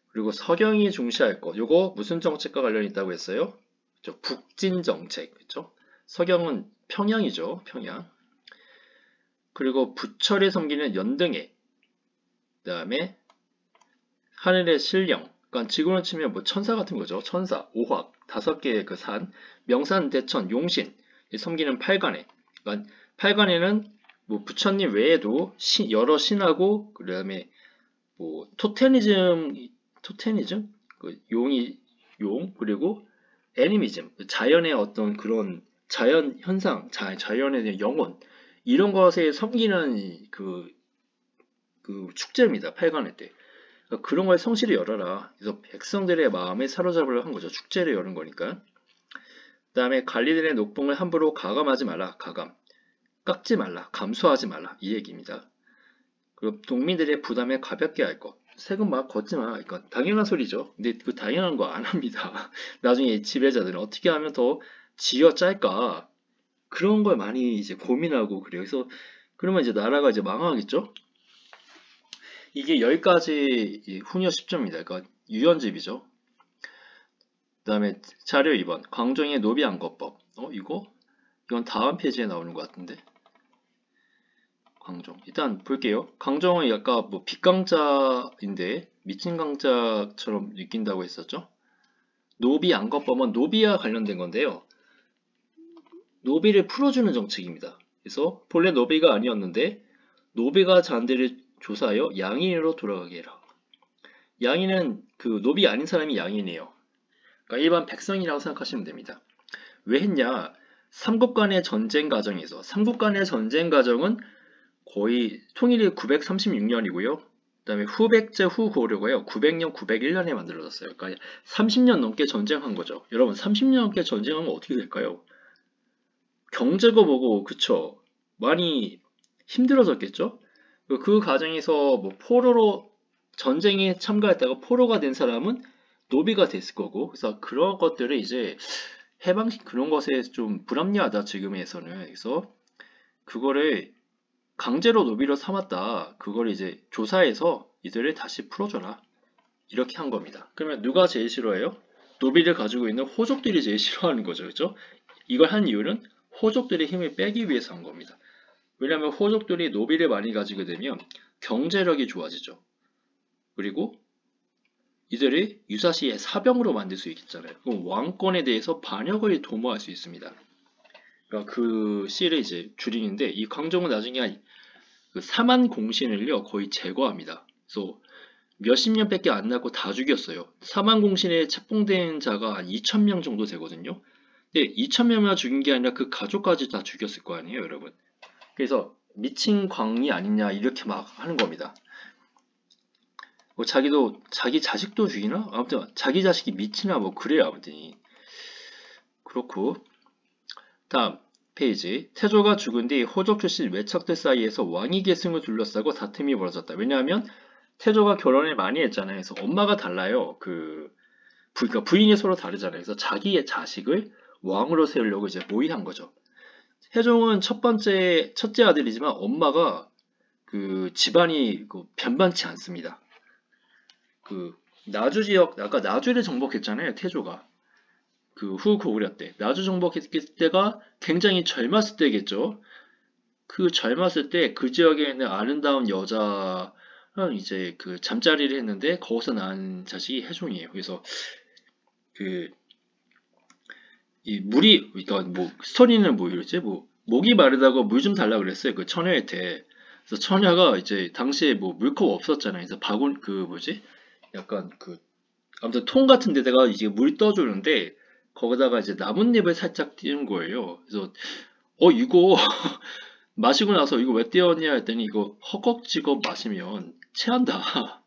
A: 그리고 서경이 중시할 것. 요거 무슨 정책과 관련이 있다고 했어요? 그렇죠? 북진 정책. 그렇죠? 서경은 평양이죠. 평양. 그리고 부처를 섬기는 연등해. 그 다음에 하늘의 신령. 그러니까 지구로 치면 뭐 천사 같은 거죠. 천사, 오확, 5개의 그 산, 명산, 대천, 용신, 섬기는 팔관에. 그러니까 팔관에는 뭐 부처님 외에도 여러 신하고 그다음에 뭐 토테니즘 그 용 그리고 애니미즘, 자연의 어떤 그런 자연 현상, 자연에 대한 영혼 이런 것에 섬기는 그 축제입니다. 8관의 때. 그러니까 그런 거에 성실히 열어라. 그래서 백성들의 마음에 사로잡으려 한 거죠. 축제를 여는 거니까. 그다음에 관리들의 녹봉을 함부로 가감하지 말라. 가감. 깎지 말라. 감수하지 말라. 이 얘기입니다. 그리고 농민들의 부담에 가볍게 할 것. 세금 막 걷지 마. 이건 당연한 소리죠. 근데 그 당연한 거 안 합니다. 나중에 지배자들은 어떻게 하면 더 쥐어 짤까? 그런 걸 많이 이제 고민하고 그래요. 그래서 그러면 이제 나라가 이제 망하겠죠? 이게 10가지 훈요 10조입니다. 그러니까 유연집이죠. 그 다음에 자료 2번. 광종의 노비안거법. 이건 다음 페이지에 나오는 것 같은데. 광종. 일단 볼게요. 광종은 약간 뭐 빗강자인데 미친 강자처럼 느낀다고 했었죠. 노비안거법은 노비와 관련된 건데요. 노비를 풀어주는 정책입니다. 그래서 본래 노비가 아니었는데 노비가 잔대를 조사하여 양인으로 돌아가게 해라. 양인은 그 노비 아닌 사람이 양인이에요. 그러니까 일반 백성이라고 생각하시면 됩니다. 왜 했냐? 삼국 간의 전쟁 과정에서 삼국 간의 전쟁 과정은 거의 통일이 936년이고요. 그 다음에 후백제 후고려가요. 900년, 901년에 만들어졌어요. 그러니까 30년 넘게 전쟁한 거죠. 여러분 30년 넘게 전쟁하면 어떻게 될까요? 경제고 뭐고 그쵸? 많이 힘들어졌겠죠? 그 과정에서 뭐 포로로 전쟁에 참가했다가 포로가 된 사람은 노비가 됐을 거고 그래서 그런 것들을 이제 해방식 그런 것에 좀 불합리하다 지금에서는 그래서 그거를 강제로 노비로 삼았다 그걸 이제 조사해서 이들을 다시 풀어줘라 이렇게 한 겁니다. 그러면 누가 제일 싫어해요? 노비를 가지고 있는 호족들이 제일 싫어하는 거죠. 그죠? 이걸 한 이유는 호족들의 힘을 빼기 위해서 한 겁니다. 왜냐하면 호족들이 노비를 많이 가지게 되면 경제력이 좋아지죠. 그리고 이들이 유사시에 사병으로 만들 수 있잖아요. 그럼 왕권에 대해서 반역을 도모할 수 있습니다. 그러니까 그 시를 이제 줄이는데 이 광종은 나중에 그 4만 공신을요 거의 제거합니다. 그래서 몇십 년밖에 안 나고 다 죽였어요. 4만 공신에 책봉된 자가 한 2,000명 정도 되거든요. 근데 2,000명만 죽인 게 아니라 그 가족까지 다 죽였을 거 아니에요, 여러분. 그래서 미친 광이 아니냐 이렇게 막 하는 겁니다. 뭐 자기 자식도 죽이나? 아무튼 자기 자식이 미치나 뭐 그래요 아무튼 그렇고 다음 페이지 태조가 죽은 뒤 호족 출신 외척들 사이에서 왕위 계승을 둘러싸고 다툼이 벌어졌다. 왜냐하면 태조가 결혼을 많이 했잖아요. 그래서 엄마가 달라요. 그러니까 부인이 서로 다르잖아요. 그래서 자기의 자식을 왕으로 세우려고 이제 모의한 거죠. 태종은 첫째 아들이지만 엄마가 그 집안이 변반치 않습니다. 그 나주 지역 아까 나주를 정복했잖아요. 태조가 그 후고구려 때 나주 정복했을 때가 굉장히 젊었을 때겠죠. 그 젊었을 때 그 지역에 있는 아름다운 여자랑 이제 그 잠자리를 했는데 거기서 낳은 자식이 해종이에요. 그래서 그 이 물이 그러니까 뭐 스토리는 뭐 이러지 뭐 목이 마르다고 물 좀 달라 그랬어요. 그 처녀한테. 그래서 처녀가 이제 당시에 뭐 물컵 없었잖아요. 그래서 바구니 그 뭐지 약간 그 아무튼 통 같은 데다가 이제 물 떠주는데 거기다가 이제 나뭇잎을 살짝 띄운 거예요. 그래서 이거 마시고 나서 이거 왜 띄웠냐 했더니 이거 허겁지겁 마시면 체한다.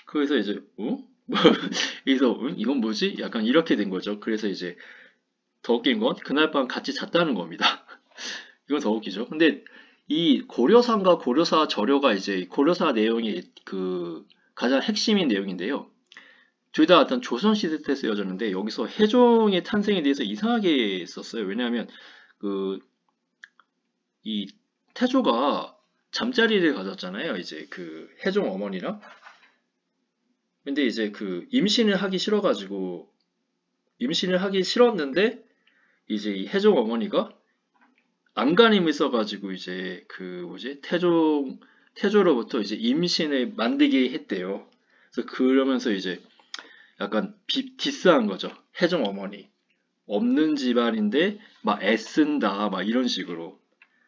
A: 그래서 이제 그래서 이건 뭐지? 약간 이렇게 된 거죠. 그래서 이제 더 웃긴 건 그날 밤 같이 잤다는 겁니다. 이건 더 웃기죠. 근데 이 고려상과 고려사 절여가 이제 고려사 내용이 그 가장 핵심인 내용인데요. 둘 다 어떤 조선시대 때 쓰여졌는데 여기서 해종의 탄생에 대해서 이상하게 썼어요. 왜냐하면 이 태조가 잠자리를 가졌잖아요. 이제 그 해종 어머니랑. 근데 이제 그 임신을 하기 싫었는데 이제 이 해종 어머니가 안간힘을 써가지고 이제 그 뭐지 태조로부터 이제 임신을 만들게 했대요. 그래서 그러면서 이제 약간 디스한 거죠. 해종 어머니. 없는 집안인데 막 애쓴다 막 이런 식으로.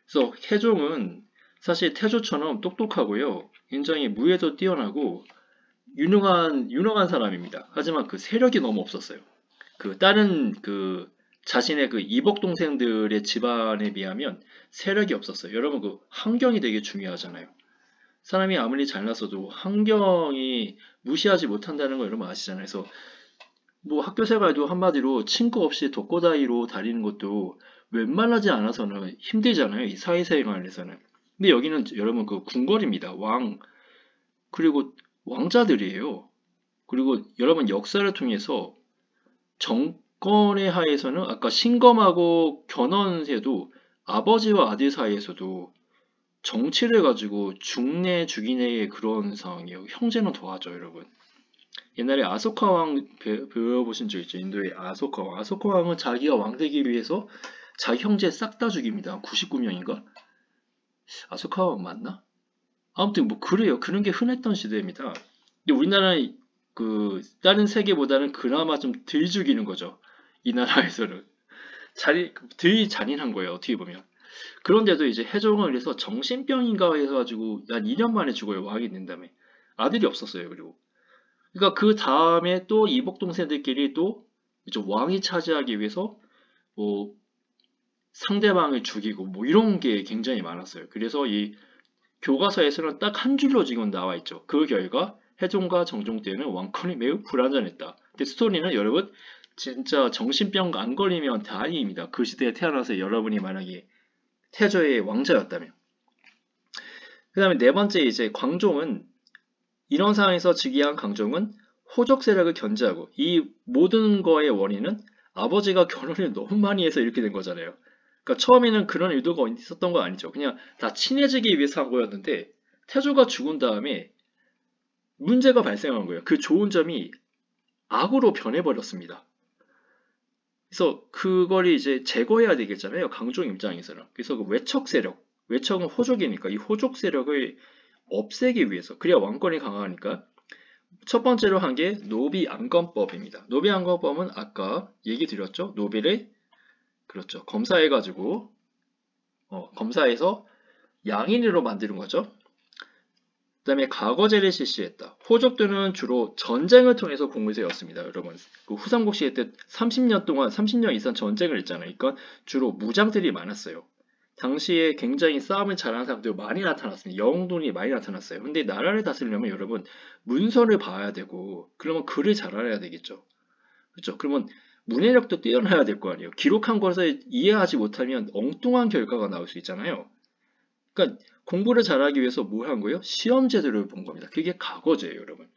A: 그래서 해종은 사실 태조처럼 똑똑하고요. 굉장히 무예도 뛰어나고 유능한 사람입니다. 하지만 그 세력이 너무 없었어요. 그 다른 자신의 그 이복 동생들의 집안에 비하면 세력이 없었어요. 여러분 그 환경이 되게 중요하잖아요. 사람이 아무리 잘났어도 환경이 무시하지 못한다는 거 여러분 아시잖아요. 그래서 뭐 학교 생활도 한마디로 친구 없이 독고다이로 다니는 것도 웬만하지 않아서는 힘들잖아요. 이 사회생활에서는. 근데 여기는 여러분 그 궁궐입니다. 그리고 왕자들이에요. 그리고 여러분 역사를 통해서 정권의 하에서는 아까 신검하고 견훤세도 아버지와 아들 사이에서도 정치를 가지고 죽내 죽이네의 그런 상황이에요. 형제는 더하죠, 여러분. 옛날에 아소카 왕 배워보신 적 있죠? 인도의 아소카 왕. 아소카 왕은 자기가 왕 되기 위해서 자기 형제 싹 다 죽입니다. 99명인가? 아소카 왕 맞나? 아무튼 뭐 그래요. 그런 게 흔했던 시대입니다. 근데 우리나라는 다른 세계보다는 그나마 좀 덜 죽이는 거죠. 이 나라에서는. 덜 잔인한 거예요. 어떻게 보면. 그런데도 이제 해종을 해서 정신병인가 해가지고 한 2년 만에 죽어요. 왕이 된 다음에. 아들이 없었어요. 그리고. 그러니까 그 다음에 또 이복 동생들끼리 또 이제 왕이 차지하기 위해서 뭐 상대방을 죽이고 뭐 이런 게 굉장히 많았어요. 그래서 이 교과서에서는 딱 한 줄로 지금 나와 있죠. 그 결과 해종과 정종 때는 왕권이 매우 불안전했다. 근데 스토리는 여러분 진짜 정신병 안 걸리면 다행입니다. 그 시대에 태어나서 여러분이 만약에 태조의 왕자였다면. 그 다음에 네 번째 이제 광종은 이런 상황에서 즉위한 강종은 호족 세력을 견제하고 이 모든 거의 원인은 아버지가 결혼을 너무 많이 해서 이렇게 된 거잖아요. 그러니까 처음에는 그런 의도가 있었던 거 아니죠. 그냥 다 친해지기 위해서 한 거였는데 태조가 죽은 다음에 문제가 발생한 거예요. 그 좋은 점이 악으로 변해버렸습니다. 그래서 그걸 이제 제거해야 되겠잖아요. 강종 입장에서는. 그래서 그 외척 세력, 외척은 호족이니까 이 호족 세력을 없애기 위해서, 그래야 왕권이 강하니까 첫 번째로 한 게 노비안건법입니다. 노비안건법은 아까 얘기 드렸죠. 노비를 그렇죠. 검사해가지고 검사해서 양인으로 만드는 거죠. 그 다음에 과거제를 실시했다. 호족들은 주로 전쟁을 통해서 공을 세웠습니다. 여러분 그 후삼국 시대 때 30년 이상 전쟁을 했잖아요. 그러니까 주로 무장들이 많았어요. 당시에 굉장히 싸움을 잘하는 사람들이 많이 나타났습니다. 영웅들이 많이 나타났어요. 근데 나라를 다스리려면 여러분 문서를 봐야 되고 그러면 글을 잘 알아야 되겠죠. 그렇죠? 그러면 문해력도 뛰어나야 될 거 아니에요. 기록한 것을 이해하지 못하면 엉뚱한 결과가 나올 수 있잖아요. 그러니까 공부를 잘하기 위해서 뭐 한 거예요? 시험 제도를 본 겁니다. 그게 과거제예요, 여러분.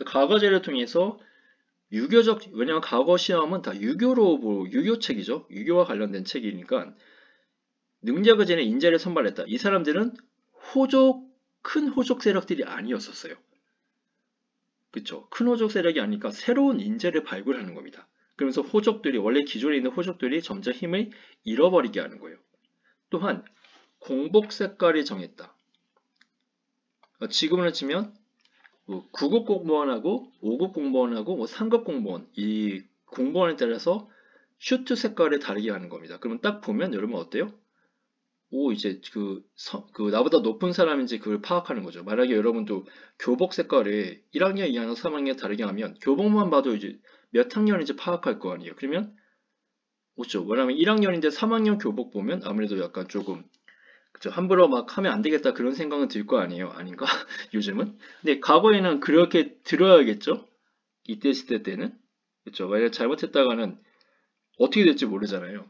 A: 과거제를 통해서 왜냐면 과거 시험은 다 유교책이죠. 유교와 관련된 책이니까 능력을 지닌 인재를 선발했다. 이 사람들은 큰 호족 세력들이 아니었었어요. 그쵸? 큰 호족 세력이 아니니까 새로운 인재를 발굴하는 겁니다. 그러면서 원래 기존에 있는 호족들이 점점 힘을 잃어버리게 하는 거예요. 또한 공복 색깔이 정했다. 지금으로 치면 9급 공무원하고 5급 공무원하고 3급 공무원 이 공무원에 따라서 슈트 색깔을 다르게 하는 겁니다. 그러면 딱 보면 여러분 어때요? 이제 나보다 높은 사람인지 그걸 파악하는 거죠. 만약에 여러분도 교복 색깔을 1학년, 2학년, 3학년 다르게 하면 교복만 봐도 이제 몇 학년인지 파악할 거 아니에요. 그러면 그렇죠. 왜냐면 1학년인데 3학년 교복 보면 아무래도 약간 조금 그쵸? 함부로 막 하면 안 되겠다 그런 생각은 들 거 아니에요. 아닌가? 요즘은? 근데 과거에는 그렇게 들어야겠죠? 이때 시대 때는. 그쵸? 만약 잘못했다가는 어떻게 될지 모르잖아요.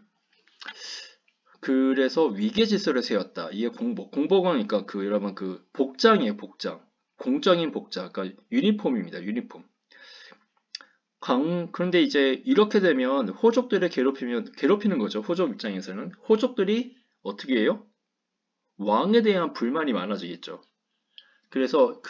A: 그래서 위계질서를 세웠다. 이게 공복은 그러니까 여러분 복장이에요, 복장. 공적인 복장. 그러니까 유니폼입니다, 유니폼. 그런데 이제 이렇게 되면 호족들을 괴롭히는 거죠. 호족 입장에서는. 호족들이 어떻게 해요? 왕에 대한 불만이 많아지겠죠. 그래서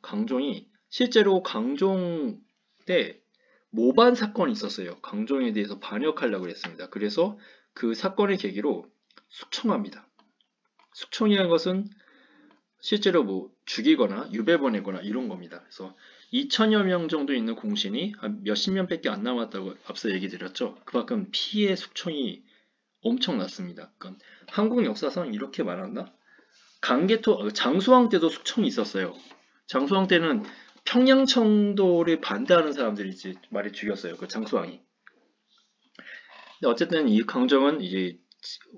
A: 강종이 실제로 강종 때 모반 사건이 있었어요. 강종에 대해서 반역하려고 했습니다. 그래서 그 사건을 계기로 숙청합니다. 숙청이라는 것은 실제로 뭐 죽이거나 유배 보내거나 이런 겁니다. 그래서 2천여 명 정도 있는 공신이 한 몇십 명밖에 안 남았다고 앞서 얘기 드렸죠. 그만큼 피해 숙청이 엄청났습니다. 그러니까 한국 역사상 이렇게 많았나? 장수왕 때도 숙청이 있었어요. 장수왕 때는 평양청도를 반대하는 사람들이 이제 많이 죽였어요. 그 장수왕이. 근데 어쨌든 이 강정은 이제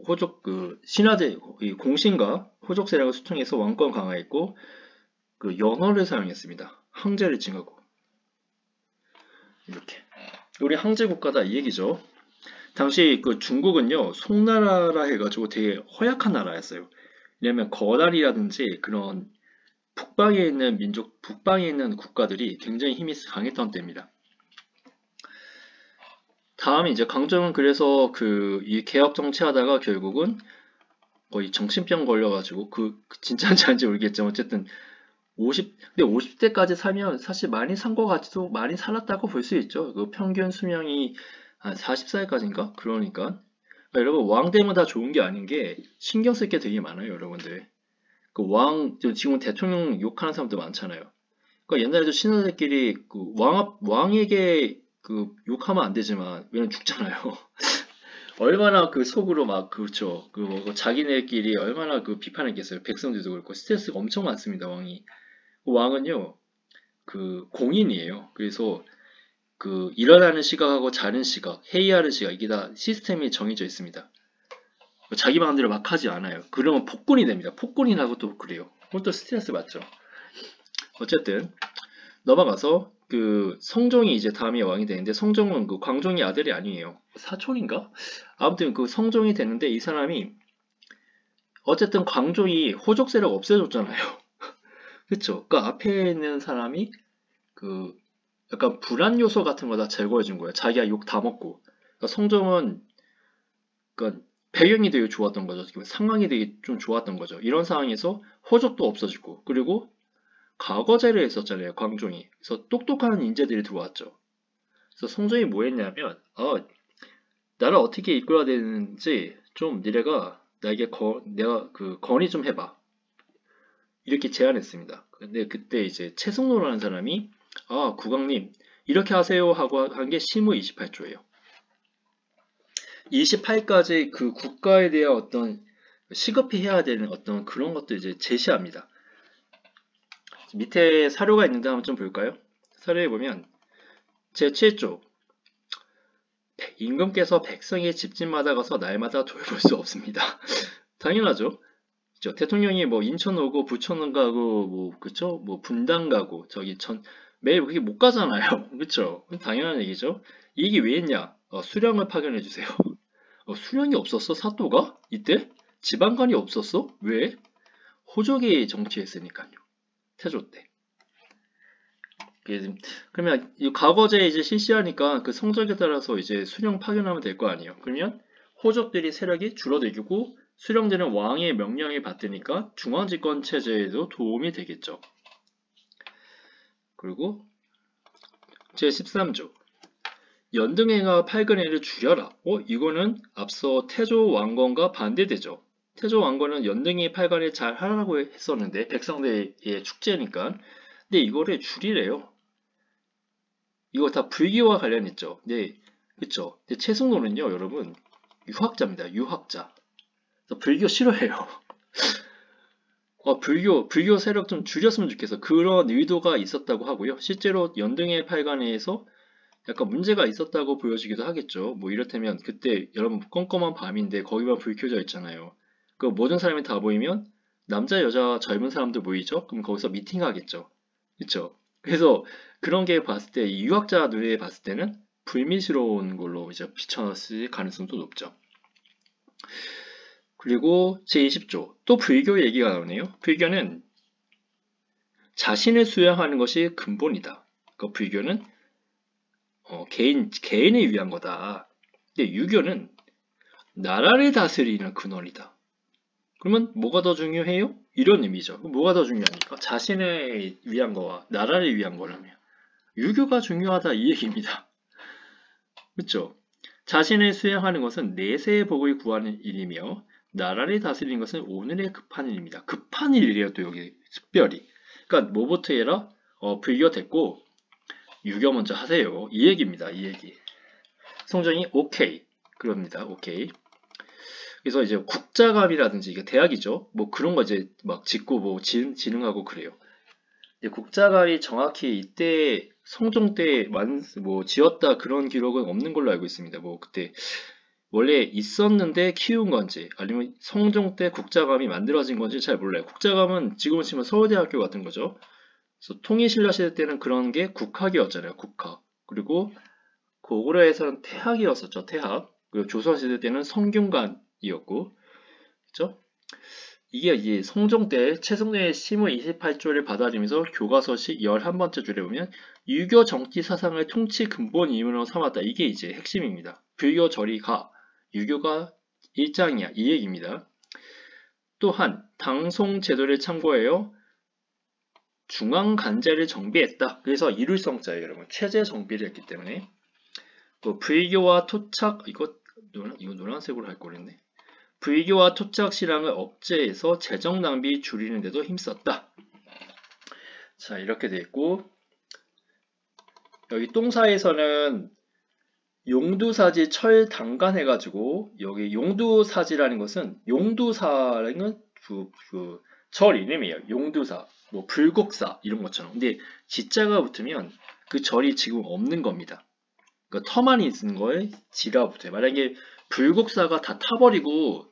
A: 호족 그 신하들 이 공신과 호족 세력을 수청해서 왕권 강화했고 그 연어를 사용했습니다. 항제를 칭하고 이렇게 우리 항제 국가다 이 얘기죠. 당시 그 중국은요 송나라라 해가지고 되게 허약한 나라였어요. 왜냐면 거란이라든지 그런 북방에 있는 민족, 북방에 있는 국가들이 굉장히 힘이 강했던 때입니다. 다음에 이제 강정은 그래서 그 이 개혁 정치하다가 결국은 거의 정신병 걸려가지고 진짜인지 아닌지 모르겠지만 어쨌든 근데 50대까지 살면 사실 많이 산 거 같지도 많이 살았다고 볼 수 있죠. 그 평균 수명이 한 40살까지인가? 그러니까 여러분 왕 되면 다 좋은 게 아닌 게 신경 쓸 게 되게 많아요, 여러분들. 그 지금 대통령 욕하는 사람도 많잖아요. 그러니까 옛날에도 신하들끼리 그 왕에게 그 욕하면 안 되지만 왜냐면 죽잖아요. 얼마나 그 속으로 막 그렇죠. 뭐 자기네끼리 얼마나 그 비판했겠어요. 백성들도 그렇고 스트레스가 엄청 많습니다. 왕이. 그 왕은요 그 공인이에요. 그래서 그 일어나는 시각하고 자는 시각, 회의하는 시각 이게 다 시스템이 정해져 있습니다. 자기 마음대로 막 하지 않아요. 그러면 폭군이 됩니다. 폭군이 나고 또 그래요. 그건 또 스트레스 받죠. 어쨌든 넘어가서 그 성종이 이제 다음에 왕이 되는데 성종은 그 광종의 아들이 아니에요. 사촌인가? 아무튼 그 성종이 되는데 이 사람이 어쨌든 광종이 호족 세력 없애줬잖아요. 그쵸? 그 앞에 있는 사람이 그 약간 불안 요소 같은 거 다 제거해 준 거예요. 자기가 욕 다 먹고. 그러니까 성종은 그러니까 배경이 되게 좋았던 거죠. 상황이 되게 좀 좋았던 거죠. 이런 상황에서 호족도 없어지고 그리고 과거제를 했었잖아요. 광종이. 그래서 똑똑한 인재들이 들어왔죠. 그래서 성종이 뭐 했냐면 나를 어떻게 이끌어야 되는지 좀 니네가 내가 그 건의 좀 해봐. 이렇게 제안했습니다. 근데 그때 이제 최승로라는 사람이 국왕님 이렇게 하세요 하고 한 게 실무 28조예요. 28까지 그 국가에 대한 어떤 시급히 해야 되는 어떤 그런 것들 이제 제시합니다. 밑에 사료가 있는데 한번 좀 볼까요? 사료에 보면 제7조 임금께서 백성의 집집마다 가서 날마다 돌볼 수 없습니다. 당연하죠. 그쵸? 대통령이 뭐 인천 오고 부천 가고 뭐 그쵸? 뭐 분당 가고 매일 그게 못 가잖아요. 그쵸? 당연한 얘기죠. 이 얘기 왜 했냐? 수령을 파견해 주세요. 수령이 없었어? 사또가? 이때? 지방관이 없었어? 왜? 호족이 정치했으니까요. 태조 때. 그러면 이 과거제 이제 실시하니까 그 성적에 따라서 이제 수령 파견하면 될 거 아니에요. 그러면 호족들이 세력이 줄어들고 수령제는 왕의 명령을 받으니까 중앙집권 체제에도 도움이 되겠죠. 그리고 제13조 연등해가 팔근해를 죽여라. 이거는 앞서 태조 왕건과 반대되죠. 태조 왕건은 연등해 팔근을 잘 하라고 했었는데 백성들의 축제니까. 근데 이거를 줄이래요. 이거 다 불교와 관련 있죠. 네, 그쵸. 근데 최승로는요, 여러분 유학자입니다. 유학자. 불교 싫어해요. 불교 세력 좀 줄였으면 좋겠어. 그런 의도가 있었다고 하고요. 실제로 연등해 팔관에서 약간 문제가 있었다고 보여지기도 하겠죠. 뭐 이렇다면 그때 여러분 껌껌한 밤인데 거기만 불 켜져 있잖아요. 그 모든 사람이 다 모이면 남자, 여자, 젊은 사람들 모이죠. 그럼 거기서 미팅하겠죠. 그쵸? 그래서 그런 게 봤을 때 이 유학자 눈에 봤을 때는 불미스러운 걸로 이제 비춰놨을 가능성도 높죠. 그리고 제20조 또 불교 얘기가 나오네요. 불교는 자신을 수양하는 것이 근본이다. 그 불교는 개인을 위한 거다. 근데 유교는 나라를 다스리는 근원이다. 그러면 뭐가 더 중요해요? 이런 의미죠. 뭐가 더 중요합니까? 자신을 위한 거와 나라를 위한 거라면 유교가 중요하다 이 얘기입니다. 그렇죠? 자신을 수양하는 것은 내세의 복을 구하는 일이며 나라를 다스리는 것은 오늘의 급한 일입니다. 급한 일이래요. 또 여기 특별히. 그러니까 뭐부터 해라? 불교 됐고 유교 먼저 하세요. 이 얘기입니다. 이 얘기. 성종이 오케이. 그럽니다. 오케이. 그래서 이제 국자감이라든지 이게 대학이죠. 뭐 그런 거 이제 막 짓고 뭐 진흥하고 그래요. 근데 국자감이 정확히 이때 성종 때 지었다 그런 기록은 없는 걸로 알고 있습니다. 뭐 그때 원래 있었는데 키운 건지 아니면 성종 때 국자감이 만들어진 건지 잘 몰라요. 국자감은 지금은 치면 서울대학교 같은 거죠. 그래서 통일신라 시대 때는 그런 게 국학이었잖아요. 국학. 그리고 고구려에서는 태학이었었죠. 태학. 그리고 조선시대 때는 성균관이었고, 그죠? 이게 성종 때 최승래의 시무 28조를 받아들이면서 교과서식 11번째 줄에 보면 유교 정치 사상을 통치 근본 이문으로 삼았다. 이게 이제 핵심입니다. 불교 절이 가, 유교가 일장이야. 이 얘기입니다. 또한 당송 제도를 참고해요. 중앙간제를 정비했다. 그래서 이룰성자예요, 여러분. 체제 정비를 했기 때문에. 또 불교와 토착, 이거 노란색으로 할 거랬네. 불교와 토착 신앙을 억제해서 재정 낭비 줄이는 데도 힘썼다. 자, 이렇게 돼 있고, 여기 똥사에서는 용두사지 철당간 해가지고, 여기 용두사지라는 것은, 용두사라는 절 이름이에요. 용두사, 뭐 불국사 이런 것처럼. 근데 지자가 붙으면 그 절이 지금 없는 겁니다. 그러니까 터만 있는 거에 지가 붙어요. 만약에 불국사가 다 타버리고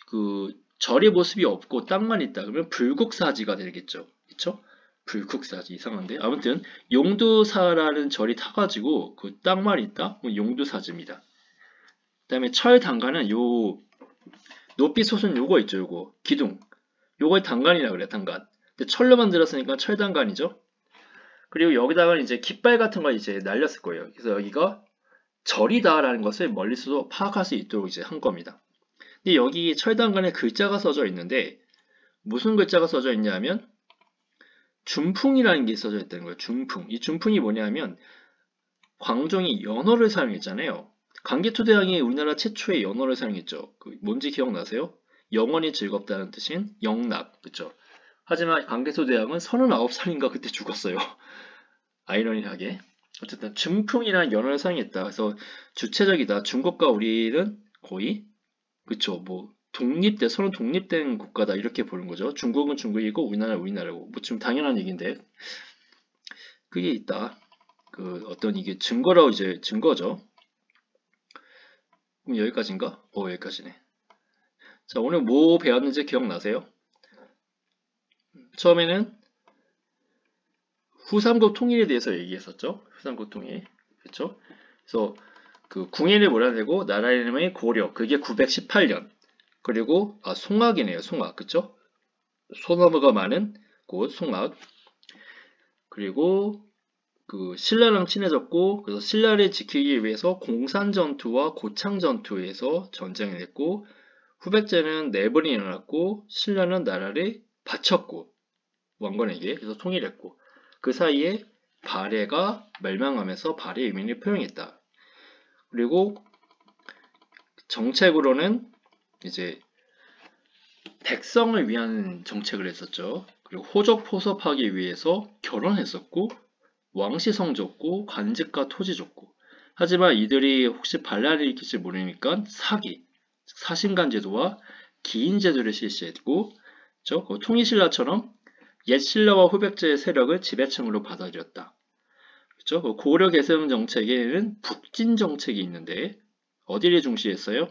A: 그 절의 모습이 없고 땅만 있다 그러면 불국사지가 되겠죠. 그쵸? 불국사지 이상한데 아무튼 용두사라는 절이 타가지고 그 땅만 있다 용두사지입니다. 그 다음에 철당간은 요 높이 솟은 요거 있죠. 요거 기둥 요걸 당간이라고 그래요. 당간. 근데 철로 만들었으니까 철당간이죠. 그리고 여기다가 이제 깃발 같은 거 이제 날렸을 거예요. 그래서 여기가 절이다라는 것을 멀리서도 파악할 수 있도록 이제 한 겁니다. 근데 여기 철당간에 글자가 써져 있는데 무슨 글자가 써져 있냐면 준풍이라는 게 써져 있다는 거예요. 준풍. 이 준풍이 뭐냐면 광종이 연어를 사용했잖아요. 강개토대왕이 우리나라 최초의 연어를 사용했죠. 뭔지 기억나세요? 영원히 즐겁다는 뜻인 영락. 그쵸? 하지만 강개토대왕은 39살인가 그때 죽었어요. 아이러니하게. 어쨌든 준풍이라는 연어를 사용했다. 그래서 주체적이다. 중국과 우리는 거의 그쵸. 뭐 서로 독립된 국가다 이렇게 보는 거죠. 중국은 중국이고 우리나라는 우리나라고. 뭐 지금 당연한 얘기인데 그게 있다. 어떤 이게 증거라고 이제 증거죠. 그럼 여기까지인가? 여기까지네. 자, 오늘 뭐 배웠는지 기억나세요? 처음에는 후삼국 통일에 대해서 얘기했었죠. 후삼국 통일. 그렇죠? 그래서 그 궁예를 몰아내고 나라 이름의 고려. 그게 918년. 그리고 송악이네요. 송악. 그쵸? 소나무가 많은 곳 송악. 그리고 그 신라랑 친해졌고 그래서 신라를 지키기 위해서 공산전투와 고창전투에서 전쟁을 했고 후백제는 내분이 일어났고 신라는 나라를 바쳤고 왕건에게 그래서 통일했고 그 사이에 발해가 멸망하면서 발해의 의미를 표현했다. 그리고 정책으로는 이제 백성을 위한 정책을 했었죠. 그리고 호적 포섭하기 위해서 결혼했었고 왕시성 줬고 관직과 토지 줬고 하지만 이들이 혹시 반란을 일으킬지 모르니까 사신간제도와 기인제도를 실시했고 통일신라처럼 옛신라와 후백제의 세력을 지배층으로 받아들였다. 그렇죠? 고려 개성 정책에는 북진 정책이 있는데 어디를 중시했어요?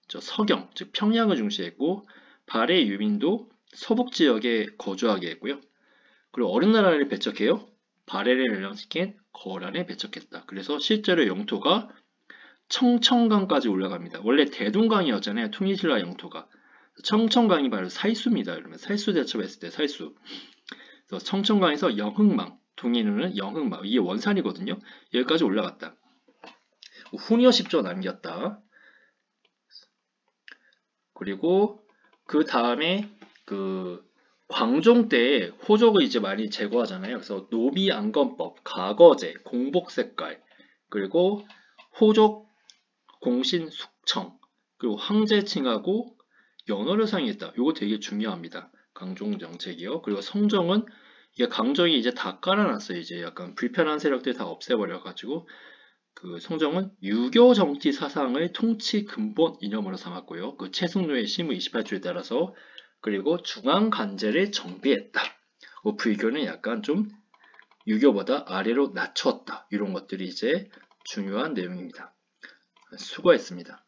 A: 서경, 즉 평양을 중시했고 발해 유민도 서북 지역에 거주하게 했고요. 그리고 어른 나라를 배척해요. 발해를 멸망시킨 거란에 배척했다. 그래서 실제로 영토가 청천강까지 올라갑니다. 원래 대동강이었잖아요. 통일신라 영토가. 청천강이 바로 살수입니다. 여러분. 살수 대첩했을 때 살수. 그래서 청천강에서 영흥망, 동해는 영흥망, 이게 원산이거든요. 여기까지 올라갔다. 훈여 10조 남겼다. 그리고 그 다음에 광종 때 호적을 이제 많이 제거하잖아요. 그래서 노비안건법, 가거제, 공복색깔, 그리고 호적 공신 숙청, 그리고 황제칭하고 연호를 사용했다. 이거 되게 중요합니다. 강종 정책이요. 그리고 성정은 이게 강정이 이제 다 깔아놨어요. 이제 약간 불편한 세력들 다 없애버려가지고 그 성정은 유교 정치 사상을 통치 근본 이념으로 삼았고요. 그 최승로의 시무 28조에 따라서 그리고 중앙 관제를 정비했다. 부의교는 약간 좀 유교보다 아래로 낮췄다. 이런 것들이 이제 중요한 내용입니다. 수고했습니다.